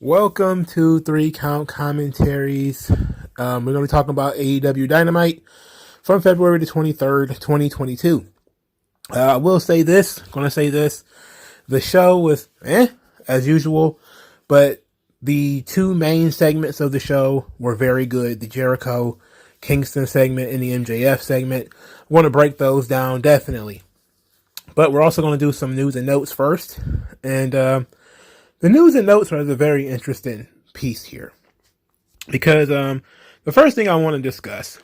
Welcome to 3 Count Commentaries. We're going to be talking about AEW Dynamite from February the 23rd, 2022. I will say this, the show was as usual, but the two main segments of the show were very good. The Jericho Kingston segment and the MJF segment. I want to break those down, definitely. But we're also going to do some news and notes first. And the news and notes are a very interesting piece here. Because the first thing I want to discuss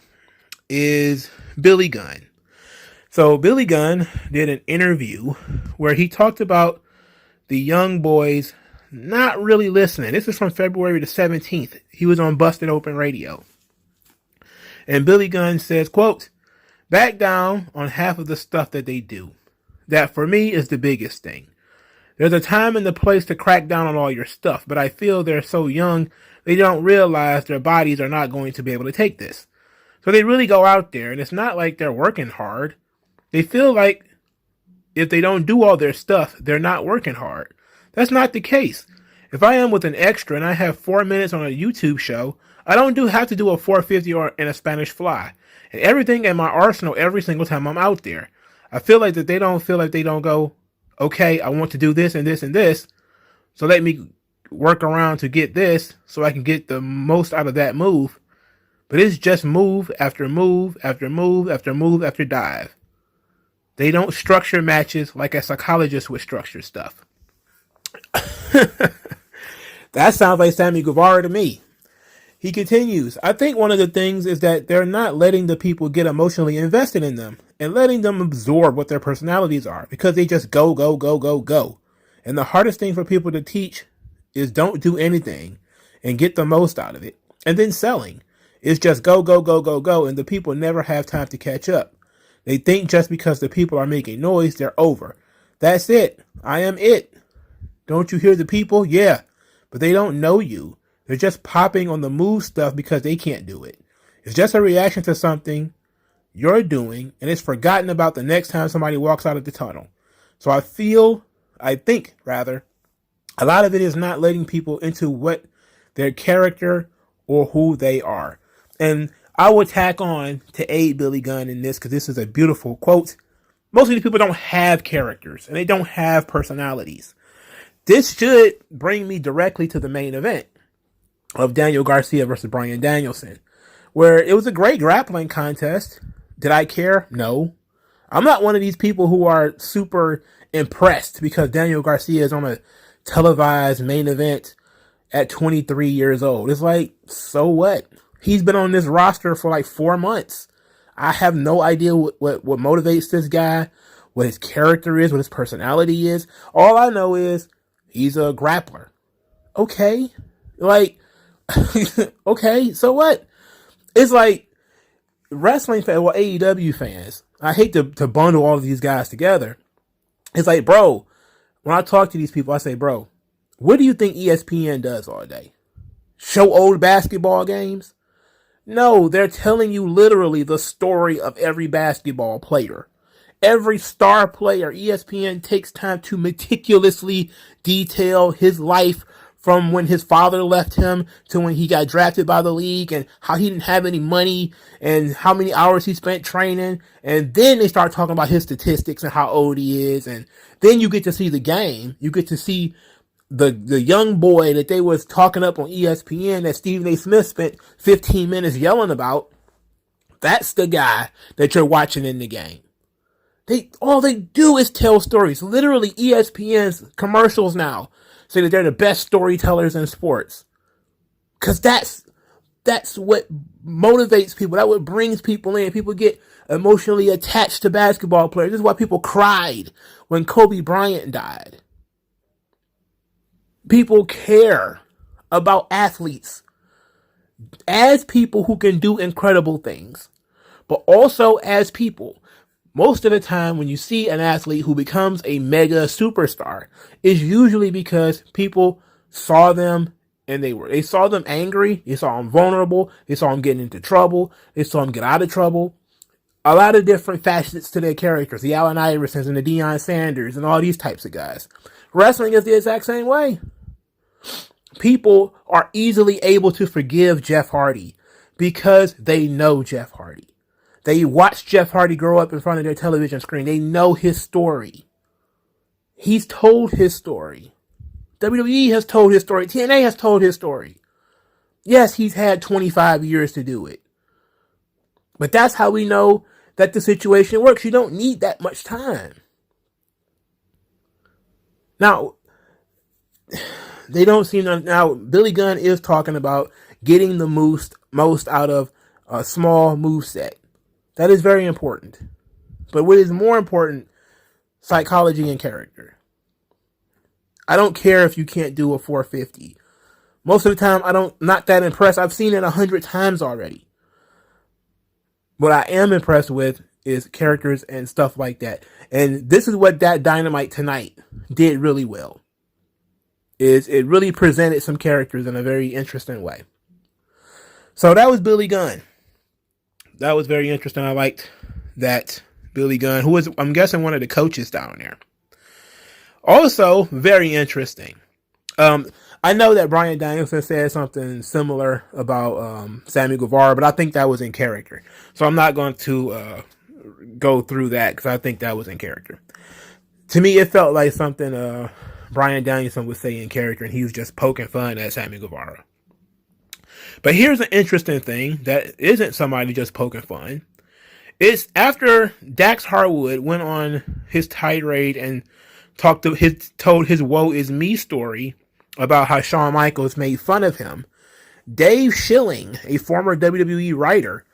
is Billy Gunn. So Billy Gunn did an interview where he talked about the young boys not really listening. This is from February the 17th. He was on Busted Open Radio. And Billy Gunn says, quote, "Back down on half of the stuff that they do. That for me is the biggest thing. There's a time and a place to crack down on all your stuff, but I feel they're so young, they don't realize their bodies are not going to be able to take this. So they really go out there, and it's not like they're working hard. They feel like if they don't do all their stuff, they're not working hard. That's not the case. If I am with an extra and I have 4 minutes on a YouTube show, I don't have to do a 450 or in a Spanish fly. And everything in my arsenal every single time I'm out there. I feel like that they don't feel like they don't go, okay, I want to do this and this and this, so let me work around to get this so I can get the most out of that move. But it's just move after move after move after move after dive. They don't structure matches like a psychologist would structure stuff." That sounds like Sammy Guevara to me. He continues, "I think one of the things is that they're not letting the people get emotionally invested in them and letting them absorb what their personalities are because they just go, go, go, go, go. And the hardest thing for people to teach is don't do anything and get the most out of it. And then selling is just go, go, go, go, go. And the people never have time to catch up. They think just because the people are making noise, they're over. That's it. I am it. Don't you hear the people? Yeah. But they don't know you. They're just popping on the move stuff because they can't do it. It's just a reaction to something you're doing, and it's forgotten about the next time somebody walks out of the tunnel. So I think, a lot of it is not letting people into what their character or who they are." And I will tack on to aid Billy Gunn in this because this is a beautiful quote. Most of these people don't have characters, and they don't have personalities. This should bring me directly to the main event of Daniel Garcia versus Bryan Danielson, where it was a great grappling contest. Did I care? No. I'm not one of these people who are super impressed because Daniel Garcia is on a televised main event at 23 years old. It's like, so what? He's been on this roster for like 4 months. I have no idea what motivates this guy, what his character is, what his personality is. All I know is he's a grappler. Okay. Like, okay, so what? It's like wrestling fans, well, AEW fans. I hate to bundle all of these guys together. It's like, bro, when I talk to these people, I say, bro, what do you think ESPN does all day? Show old basketball games? No, they're telling you literally the story of every basketball player. Every star player, ESPN takes time to meticulously detail his life from when his father left him to when he got drafted by the league and how he didn't have any money and how many hours he spent training. And then they start talking about his statistics and how old he is. And then you get to see the game. You get to see the young boy that they was talking up on ESPN that Stephen A. Smith spent 15 minutes yelling about. That's the guy that you're watching in the game. All they do is tell stories. Literally, ESPN's commercials now say that they're the best storytellers in sports. Because that's what motivates people. That's what brings people in. People get emotionally attached to basketball players. This is why people cried when Kobe Bryant died. People care about athletes as people who can do incredible things, but also as people. Most of the time when you see an athlete who becomes a mega superstar, it's usually because people saw them and they saw them angry, they saw them vulnerable, they saw them getting into trouble, they saw them get out of trouble. A lot of different facets to their characters, the Allen Iversons and the Deion Sanders and all these types of guys. Wrestling is the exact same way. people are easily able to forgive Jeff Hardy because they know Jeff Hardy. They watch Jeff Hardy grow up in front of their television screen. They know his story. He's told his story. WWE has told his story. TNA has told his story. Yes, he's had 25 years to do it. But that's how we know that the situation works. You don't need that much time. Now, they don't seem to. Now, Billy Gunn is talking about getting the most out of a small moveset. That is very important. But what is more important, psychology and character. I don't care if you can't do a 450. Most of the time, not that impressed. I've seen it 100 times already. What I am impressed with is characters and stuff like that. And this is what that Dynamite tonight did really well. Is it really presented some characters in a very interesting way. So that was Billy Gunn. That was very interesting. I liked that Billy Gunn, who was, I'm guessing, one of the coaches down there. Also, very interesting. I know that Bryan Danielson said something similar about Sammy Guevara, but I think that was in character. So I'm not going to go through that because I think that was in character. To me, it felt like something Bryan Danielson would say in character, and he was just poking fun at Sammy Guevara. But here's an interesting thing that isn't somebody just poking fun. It's after Dax Harwood went on his tirade and told his woe is me story about how Shawn Michaels made fun of him. Dave Schilling, a former WWE writer,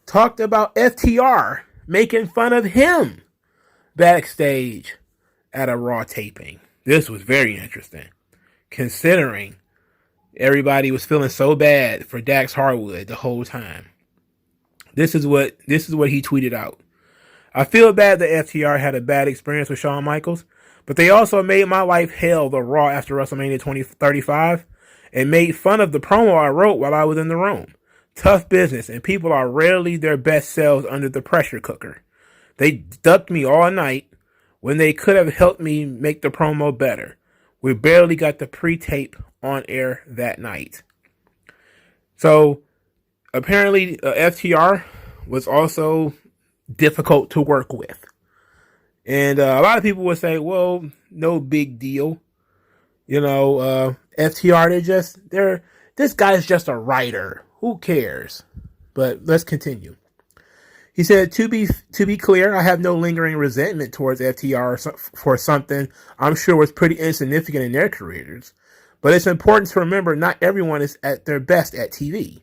talked about FTR making fun of him backstage at a Raw taping. This was very interesting, considering everybody was feeling so bad for Dax Harwood the whole time. This is what he tweeted out. I feel bad that FTR had a bad experience with Shawn Michaels, but they also made my life hell the Raw after WrestleMania 2035 and made fun of the promo I wrote while I was in the room. Tough business, and people are rarely their best selves under the pressure cooker. They ducked me all night when they could have helped me make the promo better. We barely got the pre-tape on air that night. So apparently FTR was also difficult to work with. And a lot of people would say, well, no big deal. You know, FTR, this guy's just a writer. Who cares? But let's continue. He said, to be clear, I have no lingering resentment towards FTR for something I'm sure was pretty insignificant in their careers. But it's important to remember not everyone is at their best at TV.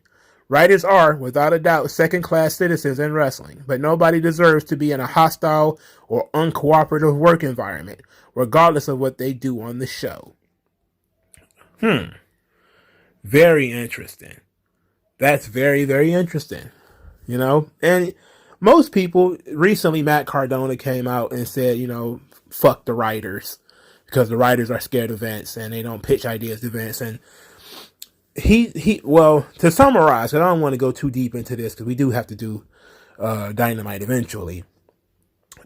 Writers are, without a doubt, second-class citizens in wrestling, but nobody deserves to be in a hostile or uncooperative work environment, regardless of what they do on the show. Very interesting. That's very, very interesting. You know? And most people, recently Matt Cardona came out and said, you know, fuck the writers, because the writers are scared of Vince and they don't pitch ideas to Vince. And well, to summarize, I don't want to go too deep into this because we do have to do Dynamite eventually.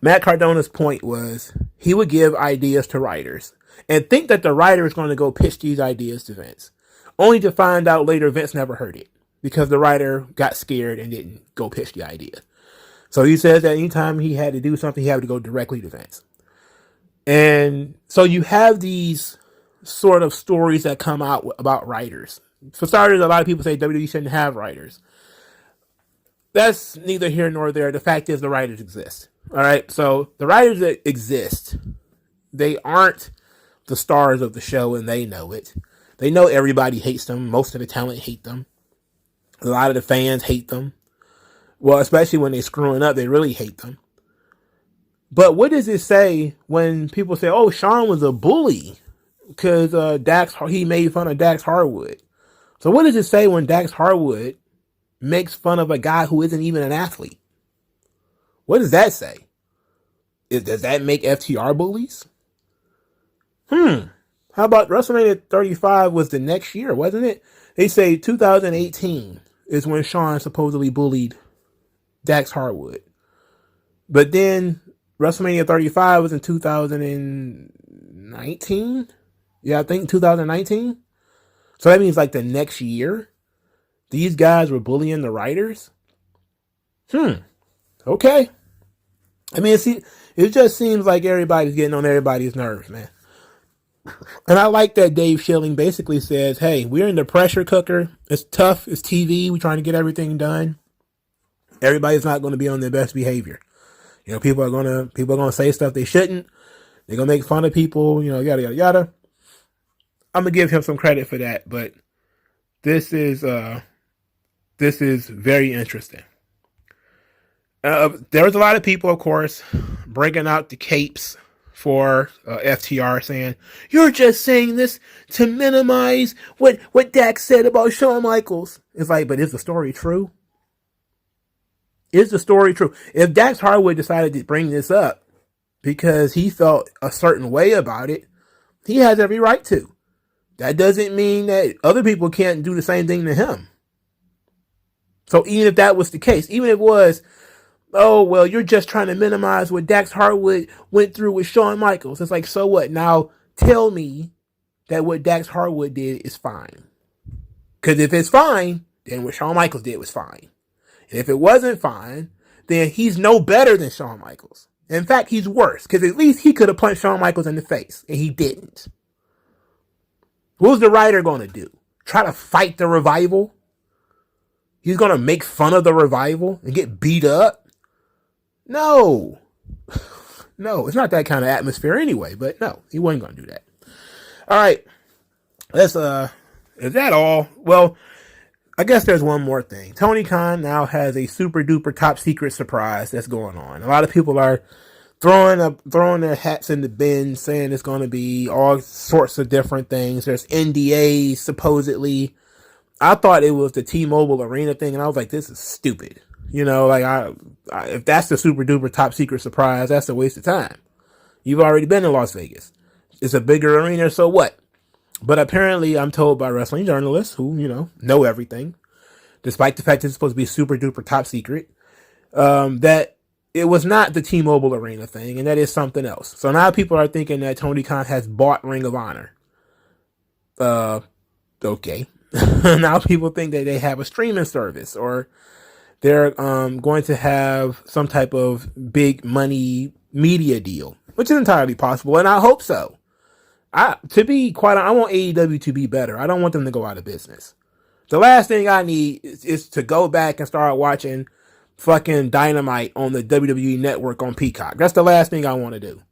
Matt Cardona's point was he would give ideas to writers and think that the writer is going to go pitch these ideas to Vince, only to find out later Vince never heard it because the writer got scared and didn't go pitch the idea. So he says that anytime he had to do something, he had to go directly to Vince. And so you have these sort of stories that come out about writers. For starters, a lot of people say WWE shouldn't have writers. That's neither here nor there. The fact is the writers exist. All right, so the writers that exist, they aren't the stars of the show, and they know it. They know everybody hates them. Most of the talent hate them. A lot of the fans hate them. Well, especially when they're screwing up, they really hate them. But what does it say when people say, oh, Shawn was a bully because he made fun of Dax Harwood? So what does it say when Dax Harwood makes fun of a guy who isn't even an athlete? What does that say? Does that make FTR bullies? How about WrestleMania 35 was the next year, wasn't it? They say 2018 is when Shawn supposedly bullied Dax Harwood. But then WrestleMania 35 was in 2019. Yeah, I think 2019. So that means like the next year, these guys were bullying the writers? Okay. I mean, it just seems like everybody's getting on everybody's nerves, man. And I like that Dave Schilling basically says, hey, we're in the pressure cooker. It's tough. It's TV. We're trying to get everything done. Everybody's not going to be on their best behavior. People are gonna say stuff they shouldn't. They're gonna make fun of people. Yada yada yada. I'm gonna give him some credit for that, but this is very interesting. There was a lot of people, of course, bringing out the capes for FTR, saying you're just saying this to minimize what Dax said about Shawn Michaels. It's like, but is the story true? Is the story true? If Dax Harwood decided to bring this up because he felt a certain way about it, he has every right to. That doesn't mean that other people can't do the same thing to him. So even if that was the case, even if it was, oh, well, you're just trying to minimize what Dax Harwood went through with Shawn Michaels. It's like, so what? Now tell me that what Dax Harwood did is fine. Because if it's fine, then what Shawn Michaels did was fine. And if it wasn't fine, then he's no better than Shawn Michaels. In fact, he's worse. Because at least he could have punched Shawn Michaels in the face. And he didn't. What was the writer going to do? Try to fight the Revival? He's going to make fun of the Revival and get beat up? No. No, it's not that kind of atmosphere anyway. But no, he wasn't going to do that. All right. Is that all? Well, I guess there's one more thing. Tony Khan now has a super duper top secret surprise that's going on. A lot of people are throwing their hats in the bin, saying it's going to be all sorts of different things. There's NDAs supposedly. I thought it was the T-Mobile Arena thing, and I was like, this is stupid. If that's the super duper top secret surprise, that's a waste of time. You've already been in Las Vegas. It's a bigger arena, so what? But apparently, I'm told by wrestling journalists who, know everything, despite the fact that it's supposed to be super duper top secret, that it was not the T-Mobile Arena thing, and that is something else. So now people are thinking that Tony Khan has bought Ring of Honor. Okay. Now people think that they have a streaming service, or they're going to have some type of big money media deal, which is entirely possible, and I hope so. To be quite honest, I want AEW to be better. I don't want them to go out of business. The last thing I need is to go back and start watching fucking Dynamite on the WWE Network on Peacock. That's the last thing I want to do.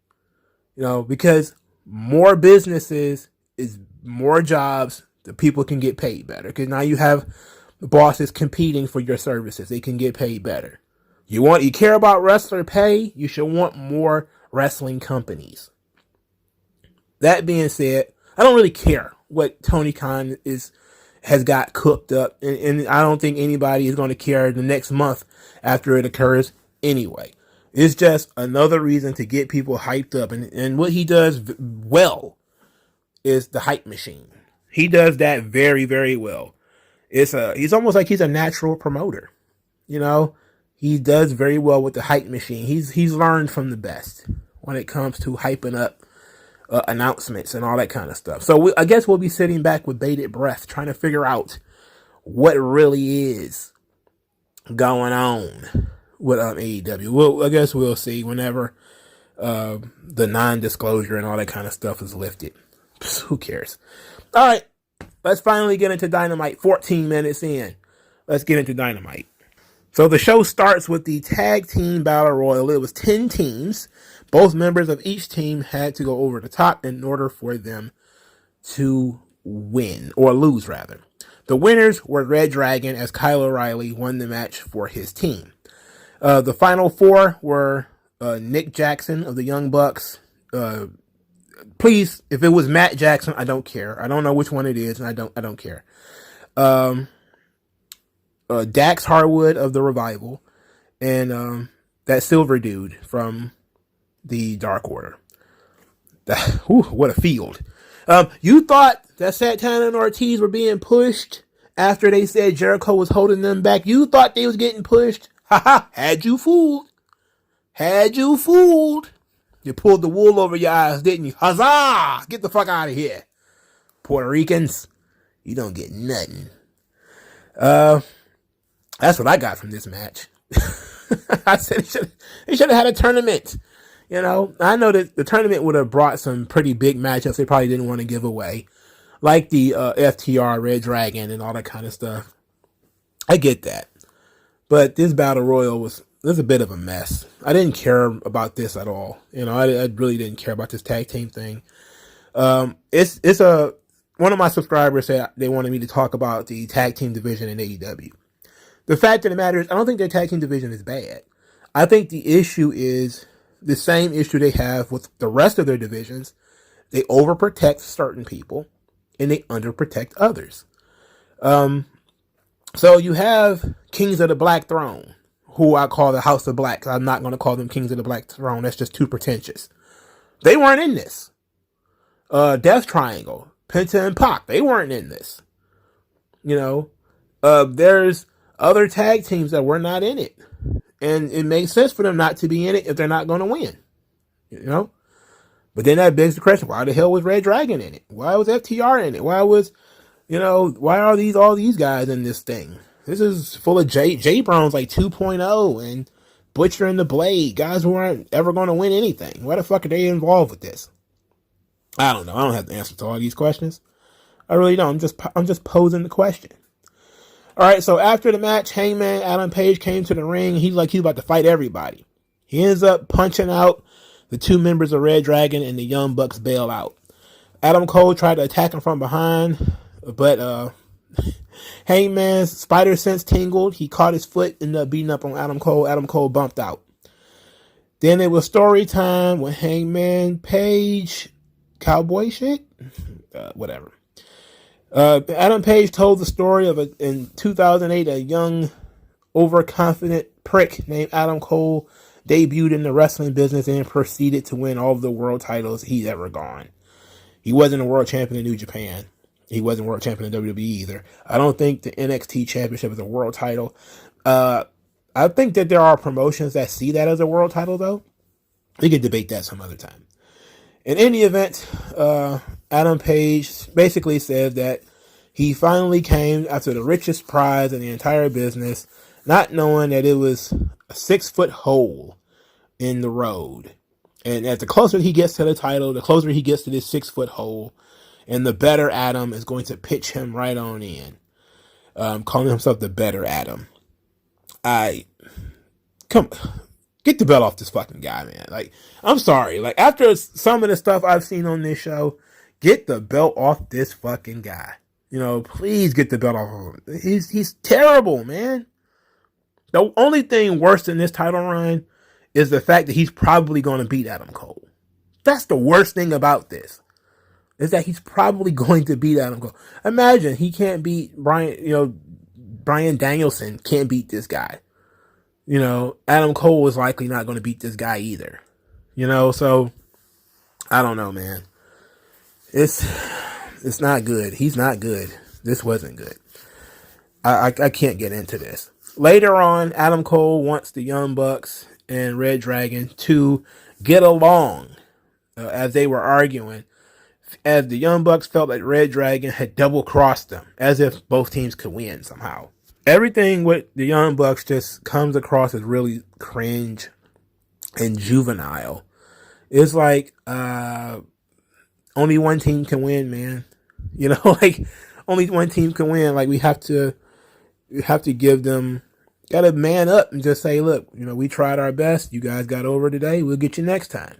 Because more businesses is more jobs that people can get paid better. Because now you have bosses competing for your services. They can get paid better. You care about wrestler pay? You should want more wrestling companies. That being said, I don't really care what Tony Khan has got cooked up, and I don't think anybody is going to care the next month after it occurs anyway. It's just another reason to get people hyped up, and what he does well is the hype machine. He does that very, very well. He's almost like he's a natural promoter. He does very well with the hype machine. He's learned from the best when it comes to hyping up announcements and all that kind of stuff. So I guess we'll be sitting back with bated breath, trying to figure out what really is going on with AEW. Well, I guess we'll see whenever the non-disclosure and all that kind of stuff is lifted. Who cares? All right, let's finally get into Dynamite. 14 minutes in. Let's get into Dynamite. So the show starts with the tag team battle royal. It was 10 teams. Both members of each team had to go over the top in order for them to win, or lose rather. The winners were Red Dragon, as Kyle O'Reilly won the match for his team. The final four were Nick Jackson of the Young Bucks. Please, if it was Matt Jackson, I don't care. I don't know which one it is, and I don't care. Dax Harwood of the Revival, and that silver dude from the Dark Order. What a field. You thought that Santana and Ortiz were being pushed after they said Jericho was holding them back? You thought they was getting pushed? Haha, had you fooled. Had you fooled. You pulled the wool over your eyes, didn't you? Huzzah! Get the fuck out of here. Puerto Ricans. You don't get nothing. That's what I got from this match. I said they should have had a tournament. I know that the tournament would have brought some pretty big matchups they probably didn't want to give away, like the FTR, Red Dragon, and all that kind of stuff. I get that. But this Battle Royal was a bit of a mess. I didn't care about this at all. I really didn't care about this tag team thing. One of my subscribers said they wanted me to talk about the tag team division in AEW. The fact of the matter is, I don't think their tag team division is bad. I think the issue is the same issue they have with the rest of their divisions. They overprotect certain people and they underprotect others. So you have Kings of the Black Throne, who I call the House of Black. I'm not going to call them Kings of the Black Throne. That's just too pretentious. They weren't in this. Death Triangle, Penta and Pac, they weren't in this. There's other tag teams that were not in it. And it makes sense for them not to be in it if they're not going to win. But then that begs the question, why the hell was Red Dragon in it? Why was FTR in it? Why are all these guys in this thing? This is full of J-Browns like 2.0 and Butcher and the Blade, guys who aren't ever going to win anything. Why the fuck are they involved with this? I don't know. I don't have the answer to all these questions. I really don't. I'm just posing the question. All right, so after the match, Hangman Adam Page came to the ring. He's about to fight everybody. He ends up punching out the two members of Red Dragon, and the Young Bucks bail out. Adam Cole tried to attack him from behind, but Hangman's spider sense tingled. He caught his foot, ended up beating up on Adam Cole. Adam Cole bumped out. Then it was story time with Hangman Page, cowboy shit, whatever. Adam Page told the story of in 2008, a young, overconfident prick named Adam Cole debuted in the wrestling business and proceeded to win all of the world titles he's ever gone. He wasn't a world champion in New Japan. He wasn't world champion in WWE either. I don't think the NXT championship is a world title. I think that there are promotions that see that as a world title, though. We could debate that some other time. In any event, Adam Page basically said that he finally came after the richest prize in the entire business, not knowing that it was a 6-foot hole in the road. And the closer he gets to the title, the closer he gets to this 6-foot hole, and the better Adam is going to pitch him right on in. Calling himself the better Adam. Get the belt off this fucking guy, man. I'm sorry. After some of the stuff I've seen on this show, get the belt off this fucking guy. Please get the belt off of him. He's terrible, man. The only thing worse than this title run is the fact that he's probably going to beat Adam Cole. That's the worst thing about this, is that he's probably going to beat Adam Cole. Imagine he can't beat Bryan Danielson can't beat this guy. Adam Cole is likely not going to beat this guy either. So I don't know, man. It's not good. He's not good. This wasn't good. I can't get into this. Later on, Adam Cole wants the Young Bucks and Red Dragon to get along as they were arguing, as the Young Bucks felt like Red Dragon had double-crossed them, as if both teams could win somehow. Everything with the Young Bucks just comes across as really cringe and juvenile. It's like only one team can win, man. Only one team can win. We have to give them, gotta man up and just say, look, we tried our best. You guys got over today. We'll get you next time.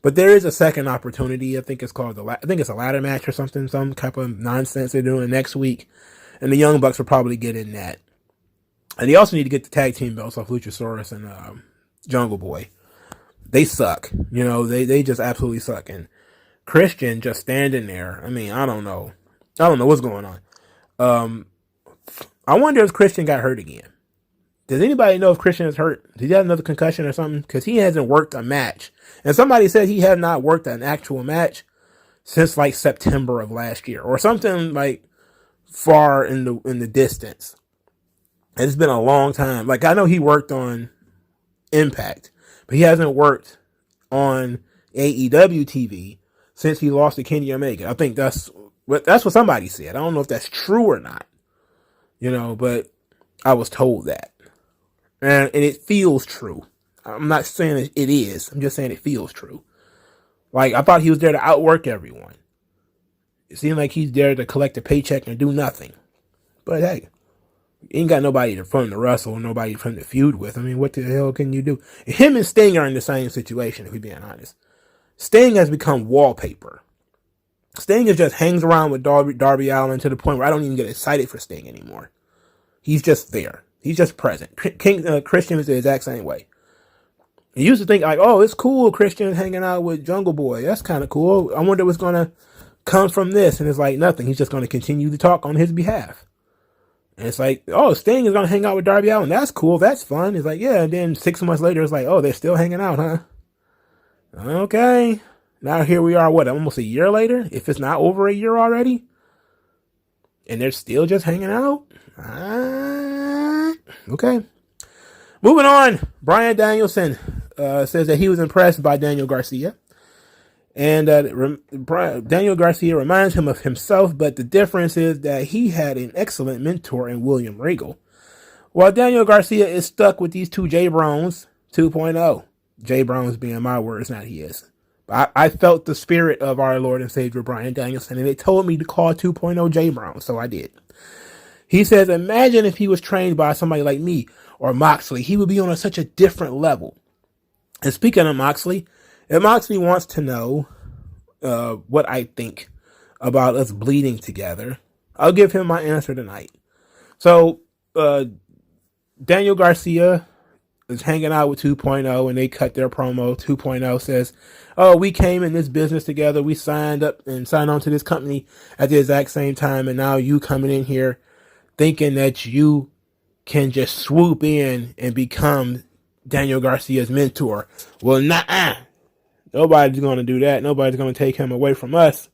But there is a second opportunity. I think it's called it's a ladder match or something, some type of nonsense they're doing next week. And the Young Bucks will probably get in that. And they also need to get the tag team belts off Luchasaurus and Jungle Boy. They suck. They just absolutely suck. And Christian just standing there. I don't know. I don't know what's going on. I wonder if Christian got hurt again. Does anybody know if Christian is hurt? Did he have another concussion or something? Because he hasn't worked a match. And somebody said he had not worked an actual match since September of last year. Or something far in the distance. It's been a long time. I know he worked on Impact. But he hasn't worked on AEW TV since he lost to Kenny Omega. I think that's But that's what somebody said. I don't know if that's true or not, but I was told that. And it feels true. I'm not saying it is. I'm just saying it feels true. Like, I thought he was there to outwork everyone. It seemed like he's there to collect a paycheck and do nothing. But hey, ain't got nobody from the wrestle, nobody from the feud with. I mean, what the hell can you do? Him and Sting are in the same situation, if we're being honest. Sting has become wallpaper. Sting just hangs around with Darby Allin to the point where I don't even get excited for Sting anymore. He's just there. He's just present. Christian is the exact same way. You used to think like, oh, it's cool Christian hanging out with Jungle Boy. That's kind of cool. I wonder what's going to come from this. And it's like nothing. He's just going to continue to talk on his behalf. And it's like, oh, Sting is going to hang out with Darby Allin. That's cool. That's fun. It's like, yeah. And then 6 months later, it's like, oh, they're still hanging out, huh? Okay. Now here we are, almost a year later? If it's not over a year already? And they're still just hanging out? Okay. Moving on. Bryan Danielson says that he was impressed by Daniel Garcia. And Daniel Garcia reminds him of himself, but the difference is that he had an excellent mentor in William Regal. While Daniel Garcia is stuck with these two J-Browns 2.0. J-Browns being my words, not his. I felt the spirit of our Lord and Savior Bryan Danielson, and it told me to call 2.0 J-Brown, so I did. He says, imagine if he was trained by somebody like me or Moxley. He would be on such a different level. And speaking of Moxley, if Moxley wants to know what I think about us bleeding together, I'll give him my answer tonight. So, Daniel Garcia is hanging out with 2.0 and they cut their promo. 2.0 says, oh, we came in this business together. We signed up and signed on to this company at the exact same time. And now you coming in here thinking that you can just swoop in and become Daniel Garcia's mentor. Well, nah, nobody's going to do that. Nobody's going to take him away from us.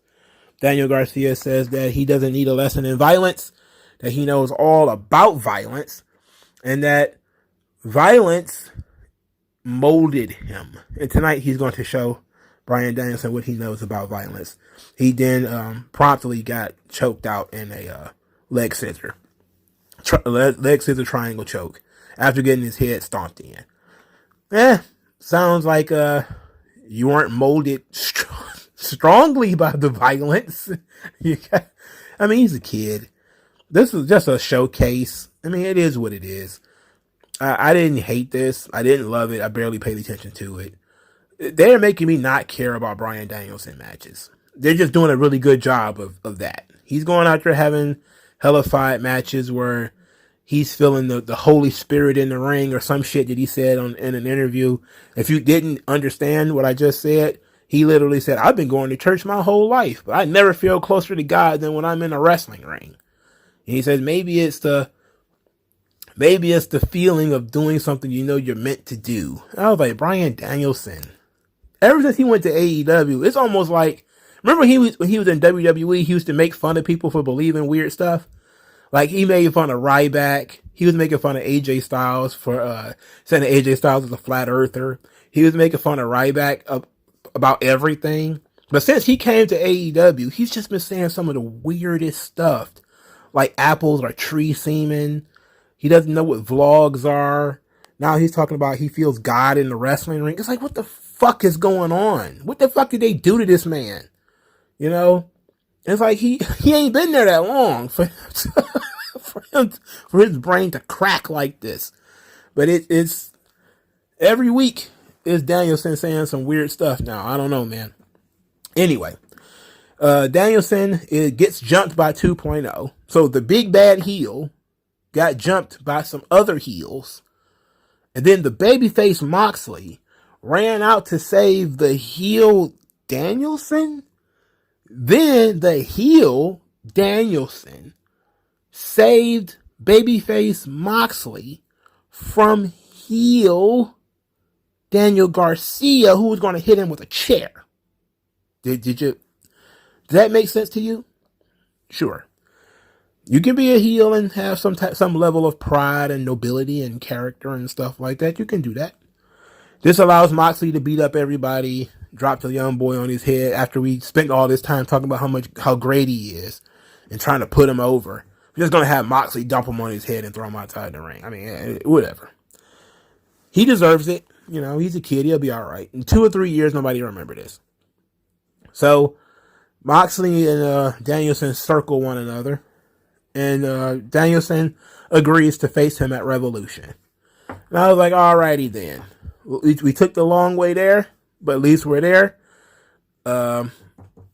Daniel Garcia says that he doesn't need a lesson in violence, that he knows all about violence, and that violence molded him. And tonight he's going to show Bryan Danielson what he knows about violence. He then promptly got choked out in a leg scissor triangle choke after getting his head stomped in. Sounds like you weren't molded strongly by the violence. I mean, he's a kid. This was just a showcase. I mean, it is what it is. I didn't hate this. I didn't love it. I barely paid attention to it. They're making me not care about Bryan Danielson matches. They're just doing a really good job of that. He's going out there having hellified matches where he's feeling the Holy Spirit in the ring or some shit that he said in an interview. If you didn't understand what I just said, he literally said, I've been going to church my whole life, but I never feel closer to God than when I'm in a wrestling ring. And he says, maybe it's the feeling of doing something you know you're meant to do. And I was like, Bryan Danielson. Ever since he went to AEW, it's almost like, remember when he was in WWE, he used to make fun of people for believing weird stuff? Like, he made fun of Ryback. He was making fun of AJ Styles for saying that AJ Styles was a flat earther. He was making fun of Ryback about everything. But since he came to AEW, he's just been saying some of the weirdest stuff. Like apples are tree semen. He doesn't know what vlogs are. Now he's talking about he feels God in the wrestling ring. It's like, what the fuck is going on? What the fuck did they do to this man? You know? It's like he ain't been there that long for his brain to crack like this. But it's every week is Danielson saying some weird stuff now. I don't know, man. Anyway, Danielson gets jumped by 2.0. So the big bad heel got jumped by some other heels. And then the babyface Moxley ran out to save the heel Danielson. Then the heel Danielson saved babyface Moxley from heel Daniel Garcia, who was going to hit him with a chair. Did that make sense to you? Sure. You can be a heel and have some level of pride and nobility and character and stuff like that. You can do that. This allows Moxley to beat up everybody, dropped the young boy on his head after we spent all this time talking about how great he is and trying to put him over. We're just going to have Moxley dump him on his head and throw him outside the ring. I mean, whatever. He deserves it. You know, he's a kid. He'll be all right. In 2 or 3 years, nobody will remember this. So, Moxley and Danielson circle one another. And Danielson agrees to face him at Revolution. And I was like, alrighty then. We took the long way there, but at least we're there.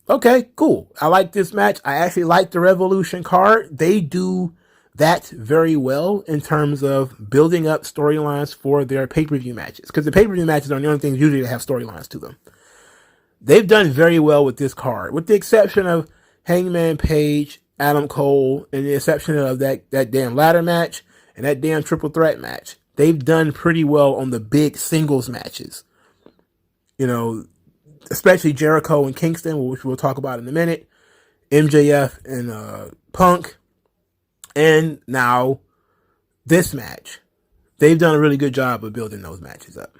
Okay, cool. I like this match. I actually like the Revolution card. They do that very well in terms of building up storylines for their pay-per-view matches. Because the pay-per-view matches are the only things usually that have storylines to them. They've done very well with this card, with the exception of Hangman Page, Adam Cole, and the exception of that damn ladder match and that damn triple threat match. They've done pretty well on the big singles matches. You know, especially Jericho and Kingston, which we'll talk about in a minute, MJF and Punk, and now this match. They've done a really good job of building those matches up.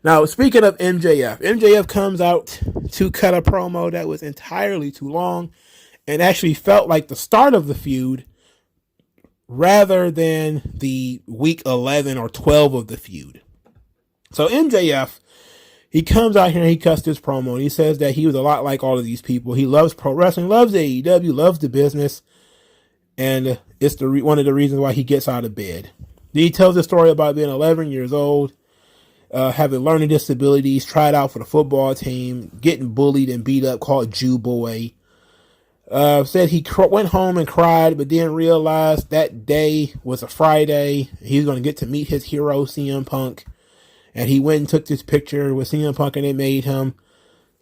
Now, speaking of MJF comes out to cut a promo that was entirely too long and actually felt like the start of the feud rather than the week 11 or 12 of the feud. So MJF, he comes out here and he cuts this promo and he says that he was a lot like all of these people. He loves pro wrestling, loves AEW, loves the business, and it's one of the reasons why he gets out of bed. He tells a story about being 11 years old, having learning disabilities, tried out for the football team, getting bullied and beat up, called Jew Boy. Said he went home and cried, but didn't realize that day was a Friday. He was going to get to meet his hero, CM Punk. And he went and took this picture with CM Punk, and it made him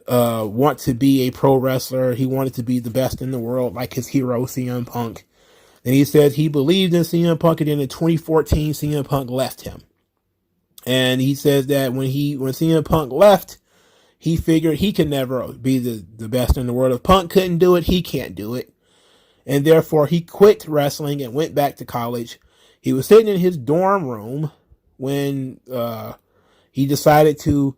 want to be a pro wrestler. He wanted to be the best in the world, like his hero, CM Punk. And he said he believed in CM Punk, and then in 2014, CM Punk left him. And he says that when CM Punk left, he figured he could never be the best in the world. If Punk couldn't do it, he can't do it. And therefore, he quit wrestling and went back to college. He was sitting in his dorm room when he decided to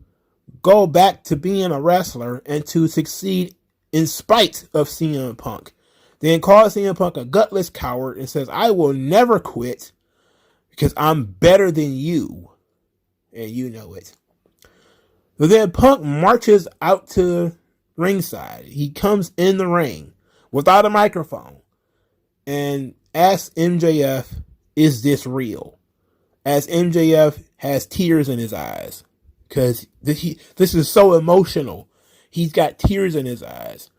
go back to being a wrestler and to succeed in spite of CM Punk. Then calls CM Punk a gutless coward and says, I will never quit because I'm better than you. And you know it. But then Punk marches out to ringside. He comes in the ring without a microphone and asks MJF, is this real? As MJF has tears in his eyes because this is so emotional. He's got tears in his eyes.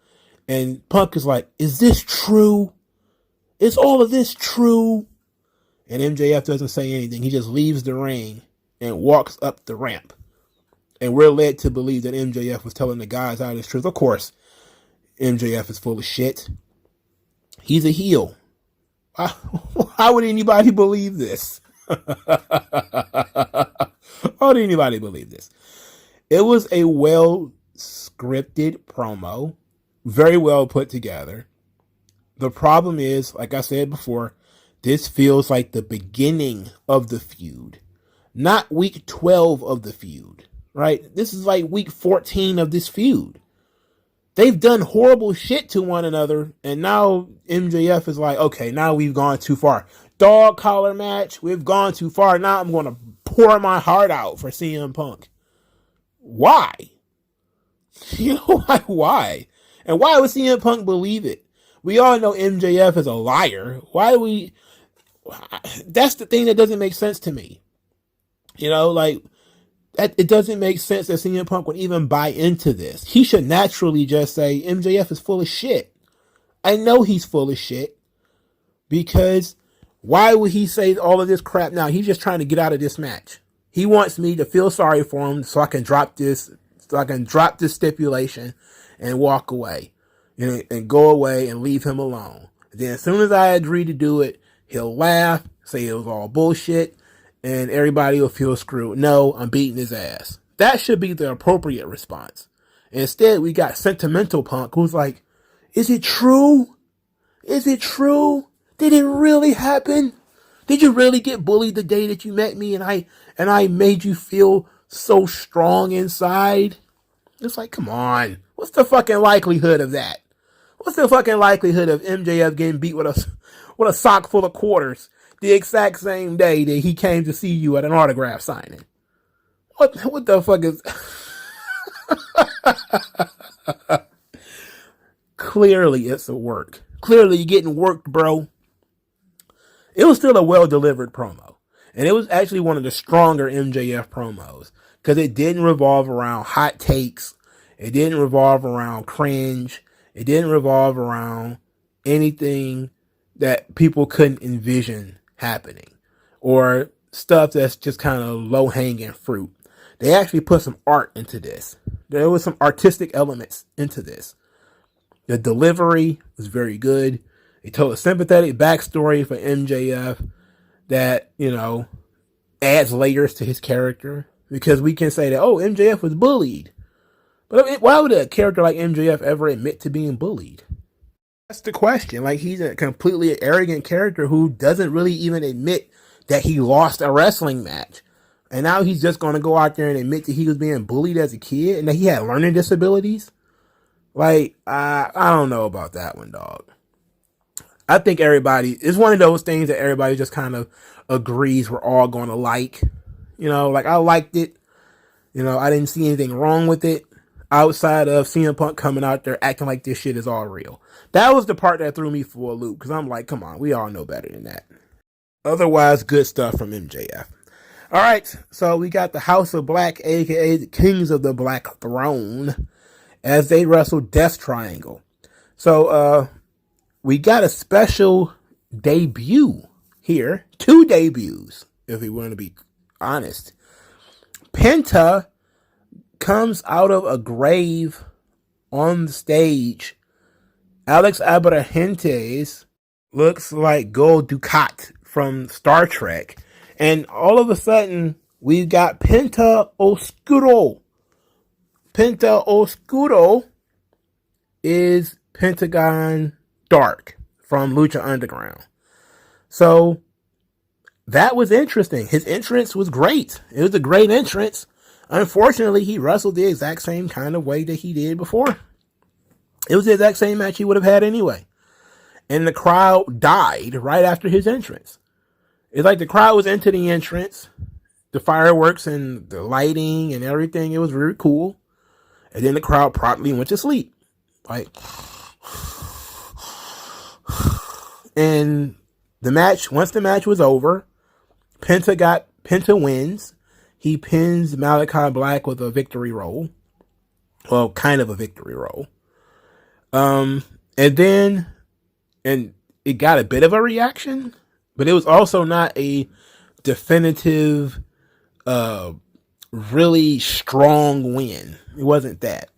And Punk is like, is this true? Is all of this true? And MJF doesn't say anything. He just leaves the ring and walks up the ramp. And we're led to believe that MJF was telling the guys out his truth. Of course, MJF is full of shit. He's a heel. Why would anybody believe this? Why would anybody believe this? It was a well-scripted promo. Very well put together. The problem is, like I said before, this feels like the beginning of the feud. Not week 12 of the feud. Right? This is like week 14 of this feud. They've done horrible shit to one another, and now MJF is like, okay, now we've gone too far. Dog collar match, we've gone too far. Now I'm going to pour my heart out for CM Punk. Why? You know why? And why would CM Punk believe it? We all know MJF is a liar. That's the thing that doesn't make sense to me. You know, like, it doesn't make sense that CM Punk would even buy into this. He should naturally just say, MJF is full of shit. I know he's full of shit. Because why would he say all of this crap now? He's just trying to get out of this match. He wants me to feel sorry for him so I can drop this stipulation and walk away. And go away and leave him alone. Then as soon as I agree to do it, he'll laugh, say it was all bullshit, and everybody will feel screwed. No, I'm beating his ass. That should be the appropriate response. Instead, we got sentimental Punk who's like, is it true? Is it true? Did it really happen? Did you really get bullied the day that you met me and I made you feel so strong inside? It's like, come on. What's the fucking likelihood of that? What's the fucking likelihood of MJF getting beat with a sock full of quarters the exact same day that he came to see you at an autograph signing? What the fuck is... Clearly it's a work. Clearly you're getting worked, bro. It was still a well-delivered promo. And it was actually one of the stronger MJF promos. Because it didn't revolve around hot takes. It didn't revolve around cringe. It didn't revolve around anything that people couldn't envision happening. Or stuff that's just kind of low-hanging fruit. They actually put some art into this. There was some artistic elements into this. The delivery was very good. They told a sympathetic backstory for MJF that, adds layers to his character. Because we can say that, MJF was bullied. But why would a character like MJF ever admit to being bullied? That's the question. Like, he's a completely arrogant character who doesn't really even admit that he lost a wrestling match. And now he's just going to go out there and admit that he was being bullied as a kid and that he had learning disabilities. Like, I don't know about that one, dog. I think it's one of those things that everybody just kind of agrees we're all going to like. I liked it. I didn't see anything wrong with it outside of CM Punk coming out there acting like this shit is all real. That was the part that threw me for a loop because I'm like, come on, we all know better than that. Otherwise, good stuff from MJF. All right, so we got the House of Black, a.k.a. the Kings of the Black Throne, as they wrestle Death Triangle. So, we got a special debut here. 2 debuts, if we want to be honest. Penta comes out of a grave on the stage. Alex Abrahantes looks like Gul Dukat from Star Trek. And all of a sudden, we've got Penta Oscuro. Penta Oscuro is Pentagon Dark from Lucha Underground. So, that was interesting. His entrance was great. It was a great entrance. Unfortunately, he wrestled the exact same kind of way that he did before. It was the exact same match he would have had anyway. And the crowd died right after his entrance. It's like the crowd was into the entrance, the fireworks and the lighting and everything. It was really cool. And then the crowd promptly went to sleep. And once the match was over, Penta wins. He pins Malachi Black with a victory roll. Well, kind of a victory roll. And it got a bit of a reaction, but it was also not a definitive, really strong win. It wasn't that.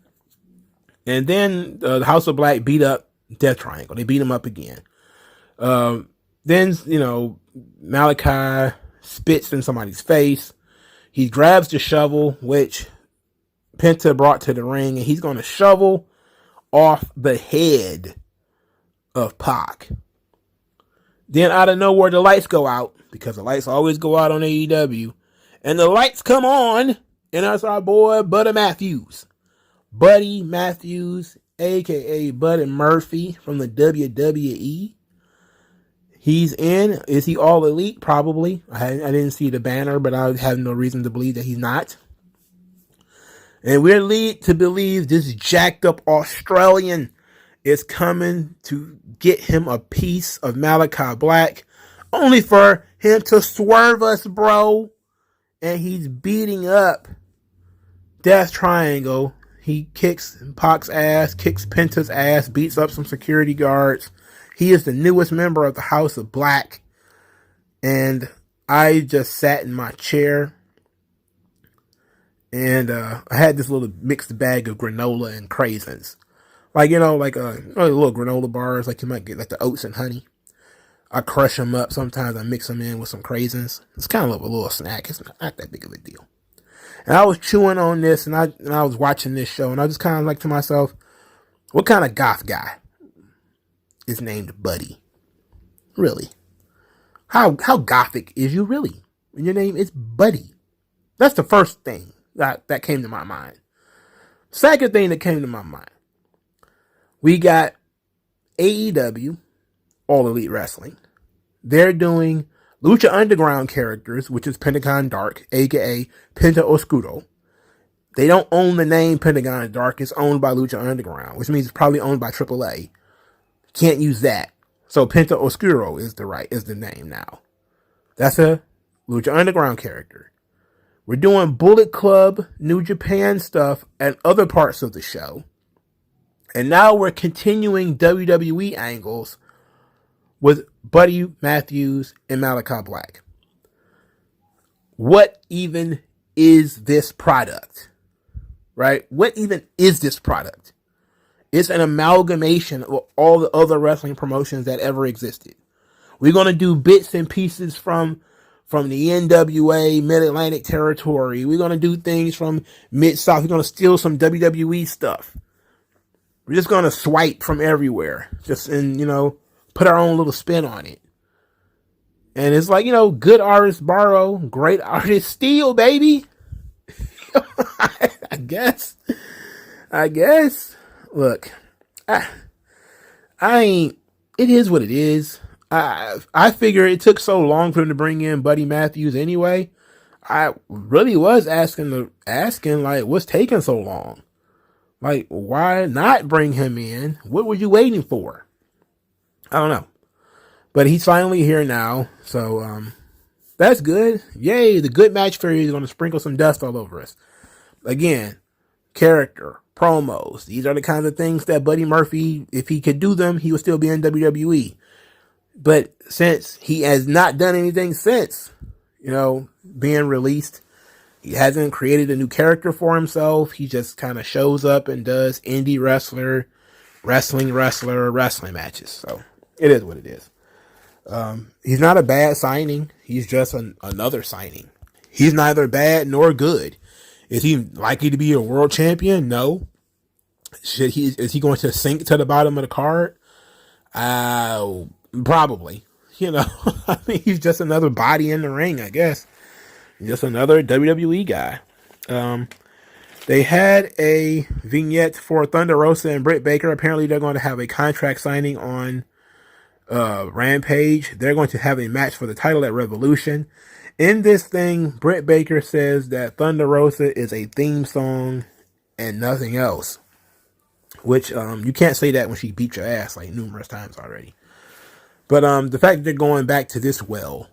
And then the House of Black beat up Death Triangle. They beat him up again. Then, Malachi spits in somebody's face. He grabs the shovel, which Penta brought to the ring, and he's going to shovel off the head of Pac. Then out of nowhere, the lights go out, because the lights always go out on AEW. And the lights come on, and that's our boy, Buddy Matthews. Buddy Matthews, a.k.a. Buddy Murphy from the WWE. He's in. Is he all elite? Probably. I didn't see the banner, but I have no reason to believe that he's not. And we're led to believe this jacked up Australian is coming to get him a piece of Malachi Black, only for him to swerve us, bro. And he's beating up Death Triangle. He kicks Pac's ass, kicks Penta's ass, beats up some security guards. He is the newest member of the House of Black. And I just sat in my chair. And I had this little mixed bag of granola and craisins. Like little granola bars, like you might get like the oats and honey. I crush them up. Sometimes I mix them in with some craisins. It's kind of a little snack. It's not that big of a deal. And I was chewing on this, and I was watching this show, and I just kind of like to myself, what kind of goth guy is named Buddy? Really? How gothic is you really? When your name is Buddy. That's the first thing that came to my mind. Second thing that came to my mind, we got AEW, All Elite Wrestling. They're doing Lucha Underground characters, which is Pentagon Dark, aka Penta Oscuro. They don't own the name Pentagon Dark. It's owned by Lucha Underground, which means it's probably owned by AAA. Can't use that. So Penta Oscuro is the name now. That's a Lucha Underground character. We're doing Bullet Club, New Japan stuff, and other parts of the show. And now we're continuing WWE angles with Buddy Matthews and Malachi Black. What even is this product? Right? What even is this product? It's an amalgamation of all the other wrestling promotions that ever existed. We're going to do bits and pieces from the NWA, Mid-Atlantic territory. We're going to do things from Mid-South. We're going to steal some WWE stuff. We're just going to swipe from everywhere. Put our own little spin on it. And it's like, good artists borrow, great artists steal, baby. I guess. Look, it is what it is. I figure it took so long for him to bring in Buddy Matthews anyway. I really was asking, like, what's taking so long? Like, why not bring him in? What were you waiting for? I don't know. But he's finally here now, so that's good. Yay, the good match fairy is going to sprinkle some dust all over us. Again, character, promos. These are the kinds of things that Buddy Murphy, if he could do them, he would still be in WWE. But since he has not done anything since, being released, he hasn't created a new character for himself. He just kind of shows up and does indie wrestling matches. So it is what it is. He's not a bad signing. He's just another signing. He's neither bad nor good. Is he likely to be a world champion? No. Is he going to sink to the bottom of the card? Probably. I mean, he's just another body in the ring, I guess. Just another WWE guy. They had a vignette for Thunder Rosa and Britt Baker. Apparently, they're going to have a contract signing on Rampage. They're going to have a match for the title at Revolution. In this thing, Britt Baker says that Thunder Rosa is a theme song and nothing else. Which, you can't say that when she beat your ass like numerous times already. But the fact that they're going back to this well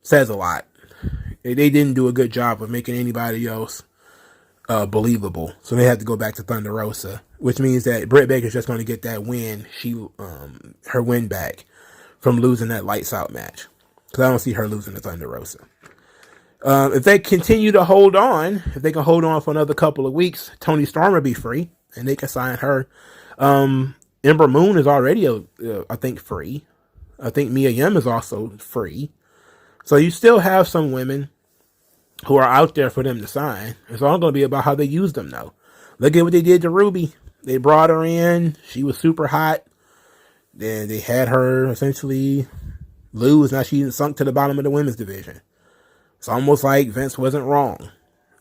says a lot. They didn't do a good job of making anybody else believable. So they had to go back to Thunder Rosa, which means that Britt Baker's just going to get that win, her win back from losing that lights out match. Because I don't see her losing to Thunder Rosa. If they continue to hold on, if they can hold on for another couple of weeks, Toni Storm will be free, and they can sign her. Ember Moon is already, I think, free. I think Mia Yim is also free. So you still have some women who are out there for them to sign. It's all going to be about how they use them, though. Look at what they did to Ruby. They brought her in. She was super hot. Then they had her essentially lose. Now she's sunk to the bottom of the women's division. It's almost like Vince wasn't wrong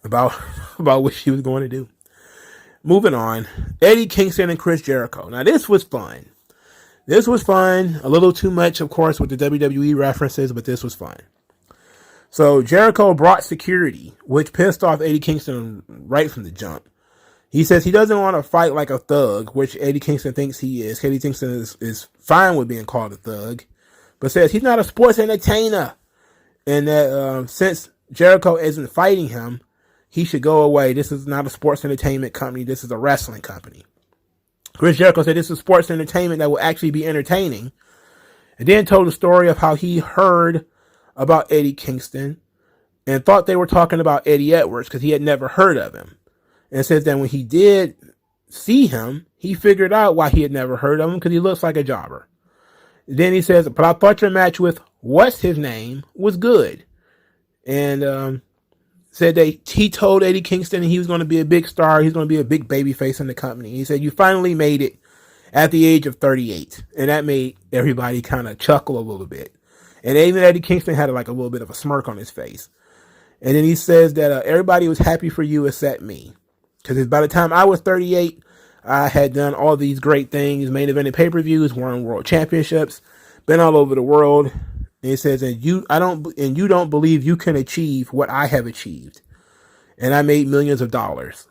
about what she was going to do. Moving on. Eddie Kingston and Chris Jericho. Now this was fun. A little too much, of course, with the WWE references, but this was fun. So Jericho brought security, which pissed off Eddie Kingston right from the jump. He says he doesn't want to fight like a thug, which Eddie Kingston thinks he is. Eddie Kingston is fine with being called a thug, but says he's not a sports entertainer. And that since Jericho isn't fighting him, he should go away. This is not a sports entertainment company. This is a wrestling company. Chris Jericho said this is sports entertainment that will actually be entertaining. And then told the story of how he heard about Eddie Kingston and thought they were talking about Eddie Edwards because he had never heard of him. And says that when he did see him, he figured out why he had never heard of him because he looks like a jobber. Then he says, but I thought your match with what's his name was good. And said that he told Eddie Kingston he was going to be a big star. He's going to be a big baby face in the company. He said, you finally made it at the age of 38. And that made everybody kind of chuckle a little bit. And even Eddie Kingston had like a little bit of a smirk on his face. And then he says that everybody was happy for you except me. Because by the time I was 38, I had done all these great things, main evented pay-per-views, won world championships, been all over the world. And it says, and you don't believe you can achieve what I have achieved. And I made millions of dollars.